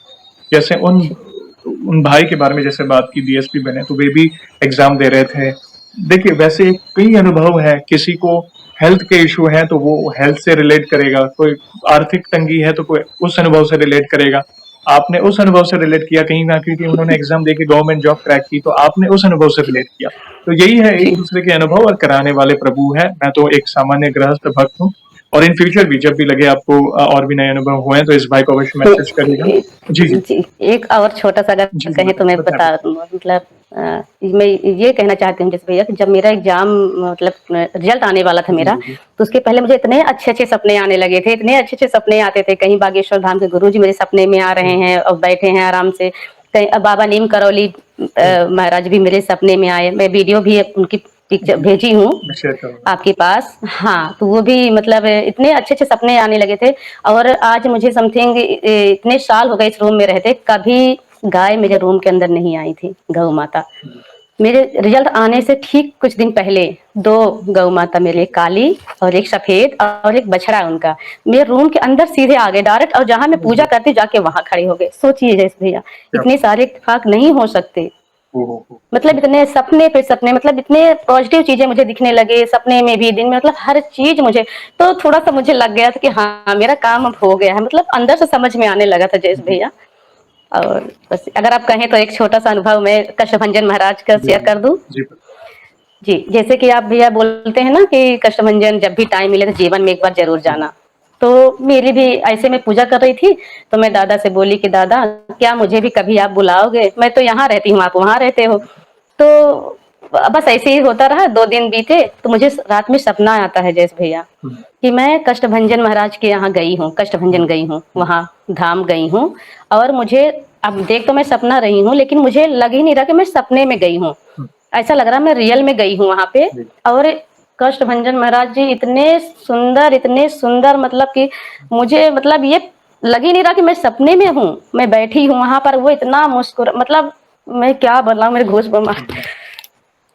जैसे उन भाई के बारे में जैसे बात की, डीएसपी बने तो वे भी एग्जाम दे रहे थे। देखिए, वैसे कई अनुभव है। किसी को हेल्थ के इशू है तो वो हेल्थ से रिलेट करेगा, कोई आर्थिक तंगी है तो कोई उस अनुभव से रिलेट करेगा। आपने उस अनुभव से रिलेट किया कहीं ना, क्योंकि उन्होंने एग्जाम देके गवर्नमेंट जॉब क्रैक की, तो आपने उस अनुभव से रिलेट किया। तो यही है, एक जी दूसरे के अनुभव और कराने वाले प्रभु है। मैं तो एक सामान्य गृहस्थ भक्त हूँ, और इन फ्यूचर भी जब भी लगे आपको और भी नए अनुभव हुए तो इस भाई को अवश्य मैसेज करिएगा। जी जी जी एक और छोटा सा अगर जी जी, कहें तो मैं बता बताइए। मतलब मैं ये कहना चाहती हूँ जैसे भैया कि जब मेरा एग्जाम मतलब रिजल्ट आने वाला था जी मेरा, जी जी तो उसके पहले मुझे इतने अच्छे अच्छे सपने आने लगे थे, इतने अच्छे अच्छे सपने आते थे। कहीं बागेश्वर धाम के गुरुजी मेरे सपने में आ रहे हैं और बैठे हैं आराम से, कहीं अब बाबा नीम करौली महाराज भी मेरे सपने में आए। मैं वीडियो भी उनकी पिक्चर जी, भेजी हूँ मैं शेयर करूंगा। आपके पास। हाँ, तो वो भी मतलब इतने अच्छे अच्छे सपने आने लगे थे। और आज मुझे समथिंग इतने साल हो गए इस रूम में रहते, कभी गाय मेरे रूम के अंदर नहीं आई थी, गौ माता। मेरे रिजल्ट आने से ठीक कुछ दिन पहले 2 गौ माता मेरे, एक काली और एक सफेद और एक बछड़ा उनका, मेरे रूम के अंदर सीधे आ गए डायरेक्ट, और जहां मैं पूजा करती जाके वहां खड़े हो गए। सोचिए जैसे भैया, क्या इतने सारे इत्तेफाक नहीं हो सकते। हो। मतलब इतने सपने पे सपने, मतलब इतने पॉजिटिव चीजें मुझे दिखने लगे सपने में भी, दिन में, मतलब हर चीज मुझे। तो थोड़ा सा मुझे लग गया था कि हाँ मेरा काम अब हो गया है, मतलब अंदर से समझ में आने लगा था जयेश जी भैया। और बस अगर आप कहें तो एक छोटा सा अनुभव मैं कष्टभंजन महाराज का जी शेयर कर दूं। जी जी, जैसे कि आप भैया बोलते हैं ना कि कष्टभंजन जब भी टाइम मिले तो जीवन में एक बार जरूर जाना। तो मेरी भी ऐसे में पूजा कर रही थी, तो मैं दादा से बोली कि दादा क्या मुझे भी कभी आप बुलाओगे, मैं तो यहाँ रहती हूँ आप वहां रहते हो। तो बस ऐसे ही होता रहा, 2 दिन बीते तो मुझे रात में सपना आता है जयेश भैया कि मैं कष्टभंजन महाराज के यहाँ गई हूँ, कष्टभंजन गई हूँ, वहां धाम गई हूँ। और मुझे अब देख तो मैं सपना रही हूँ, लेकिन मुझे लग ही नहीं रहा कि मैं सपने में गई हूँ, ऐसा लग रहा मैं रियल में गई हूँ वहां पे। और कष्टभंजन महाराज जी इतने सुंदर, मतलब कि मुझे मतलब ये लग ही नहीं रहा कि मैं सपने में हूँ, मैं बैठी हूँ वहां पर। वो इतना मुस्कुरा, मतलब मैं क्या बताऊं, मेरे घोष बमा।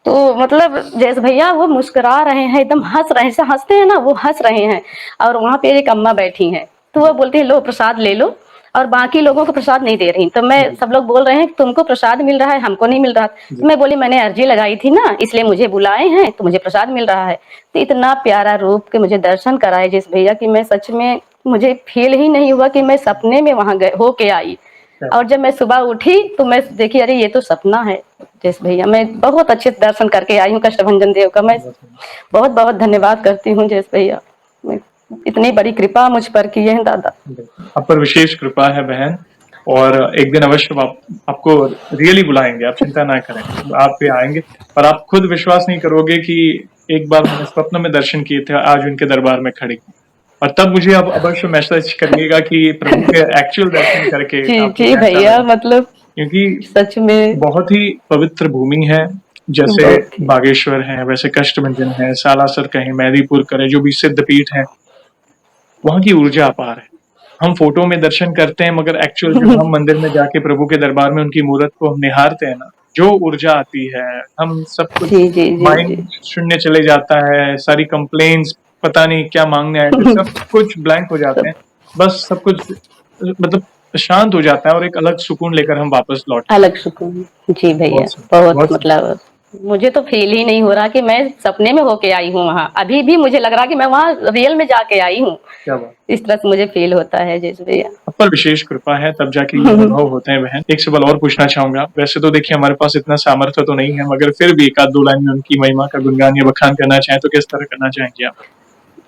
तो मतलब जैसे भैया वो मुस्कुरा रहे हैं, एकदम हंस रहे हैं, ऐसा हंसते हैं ना, वो हंस रहे हैं। और वहां पे एक अम्मा बैठी हैं, तो वो बोलती है लो प्रसाद ले लो, और बाकी लोगों को प्रसाद नहीं दे रही। तो मैं, सब लोग बोल रहे हैं कि तुमको प्रसाद मिल रहा है, हमको नहीं मिल रहा। तो मैं बोली मैंने अर्जी लगाई थी ना, इसलिए मुझे बुलाए हैं, तो मुझे प्रसाद मिल रहा है। तो इतना प्यारा रूप के मुझे दर्शन कराए जिस भैया कि मैं सच में, मुझे फील ही नहीं हुआ कि मैं सपने में वहां गए होके आई। और जब मैं सुबह उठी तो मैं देखी, अरे ये तो सपना है जैस भैया। मैं बहुत अच्छे दर्शन करके आई हूँ कष्टभंजन देव का। मैं बहुत बहुत धन्यवाद करती हूँ जैस भैया, इतनी बड़ी कृपा मुझ पर की है दादा। आप पर विशेष कृपा है बहन, और एक दिन अवश्य आपको रियली बुलाएंगे, आप चिंता ना करें। आप भी आएंगे, और आप खुद विश्वास नहीं करोगे कि एक बार मैंने स्वप्न में दर्शन किए थे, आज उनके दरबार में खड़ी। और तब मुझे आप अवश्य मैसेज करिएगा कि प्रभु के एक्चुअल दर्शन करके जी आपको जी कैसा भैया, लगा, मतलब क्योंकि सच में बहुत ही पवित्र भूमि है। जैसे बहुत ही बागेश्वर है, वैसे कष्टभंजन है, सालासर कहें, मेहदीपुर करें, जो भी सिद्ध पीठ है, वहां की ऊर्जा अपार है। हम फोटो में दर्शन करते हैं, मगर एक्चुअल जब हम मंदिर में जाके प्रभु के दरबार में उनकी मूर्त को हम निहारते हैं ना, जो ऊर्जा आती है, हम सब कुछ, जी जी जी जी। माइंड शून्य चले जाता है, सारी कंप्लेन्स, पता नहीं क्या मांगने आए थे, सब कुछ ब्लैंक हो जाते सब हैं। बस सब कुछ मतलब शांत हो जाता है, और एक अलग सुकून लेकर हम वापस लौटते हैं। अलग सुकून। जी भैया, बहुत सुंदर, बहुत बहुत सुंदर। मतलब मुझे तो फील ही नहीं हो रहा कि मैं सपने में होके आई हूँ वहां। अभी भी मुझे लग रहा कि मैं वहां रियल में जाके आई हूँ, क्या बात। इस तरह से मुझे फील होता है जैसे भैया। आप पर विशेष कृपा है, तब जाके ये अनुभव होते हैं बहन। एक सवाल और पूछना चाहूंगा। वैसे तो देखिए हमारे पास इतना सामर्थ्य तो नहीं है, मगर फिर भी एक आध दो लाइन में उनकी महिमा का गुणगान या बखान करना चाहें तो किस तरह करना चाहेंगे आप?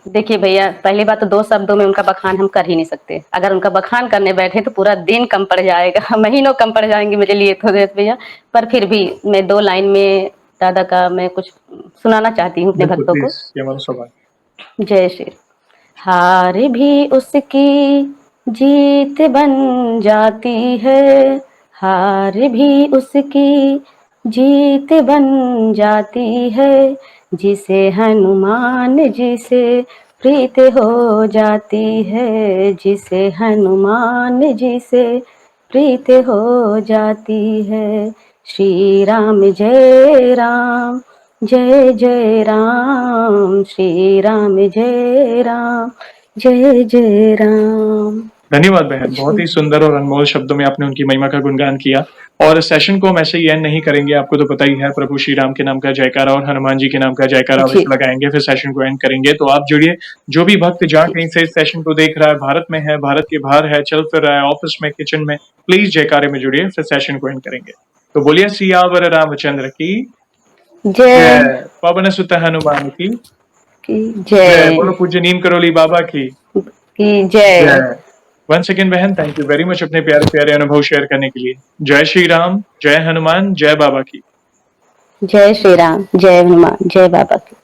देखिए भैया, पहली बात तो 2 शब्दों में उनका बखान हम कर ही नहीं सकते। अगर उनका बखान करने बैठे तो पूरा दिन कम पड़ जाएगा, महीनों कम पड़ जाएँगे मेरे लिए तो भैया। पर फिर भी मैं 2 लाइन में दादा का मैं कुछ सुनाना चाहती हूँ अपने बिल्कुल, भक्तों को। प्लीज़, ये हमारा सौभाग्य। जय श्री हार भी उसकी जीत बन जाती है, हार भी उसकी जीत बन जाती है, जिसे हनुमान जी से प्रीत हो जाती है, जिसे हनुमान जी से प्रीत हो जाती है। श्री राम जय राम, जय जय राम, श्री राम जय राम, जय जय राम। धन्यवाद बहन, बहुत ही सुंदर और अनमोल शब्दों में आपने उनकी महिमा का गुणगान किया और सेशन को हम ऐसे ही एंड नहीं करेंगे, आपको तो पता ही है, प्रभु श्री राम के नाम का जयकारा और हनुमान जी के नाम का जयकारा जी, अवश्य लगाएँगे, फिर सेशन को एंड करेंगे। तो आप जुड़िए, जो भी भक्त जहाँ जी, कहीं से इस सेशन को देख रहा है, भारत में है, भारत के बाहर है, चल फिर रहा है, ऑफिस में, किचन में, प्लीज़ जयकारे में जुड़िए, फिर सेशन को एंड करेंगे। तो बोलिए सियावर रामचंद्र की जय जय, पवन सुत हनुमान की जय, जय बोलो पूज्य नीम करोली बाबा की की जय। जय। वंस अगेन बहन, थैंक यू वेरी मच अपने प्यारे-प्यारे अनुभव शेयर करने के लिए। जय श्री राम, जय हनुमान, जय बाबा की। जय श्री राम, जय हनुमान, जय बाबा की।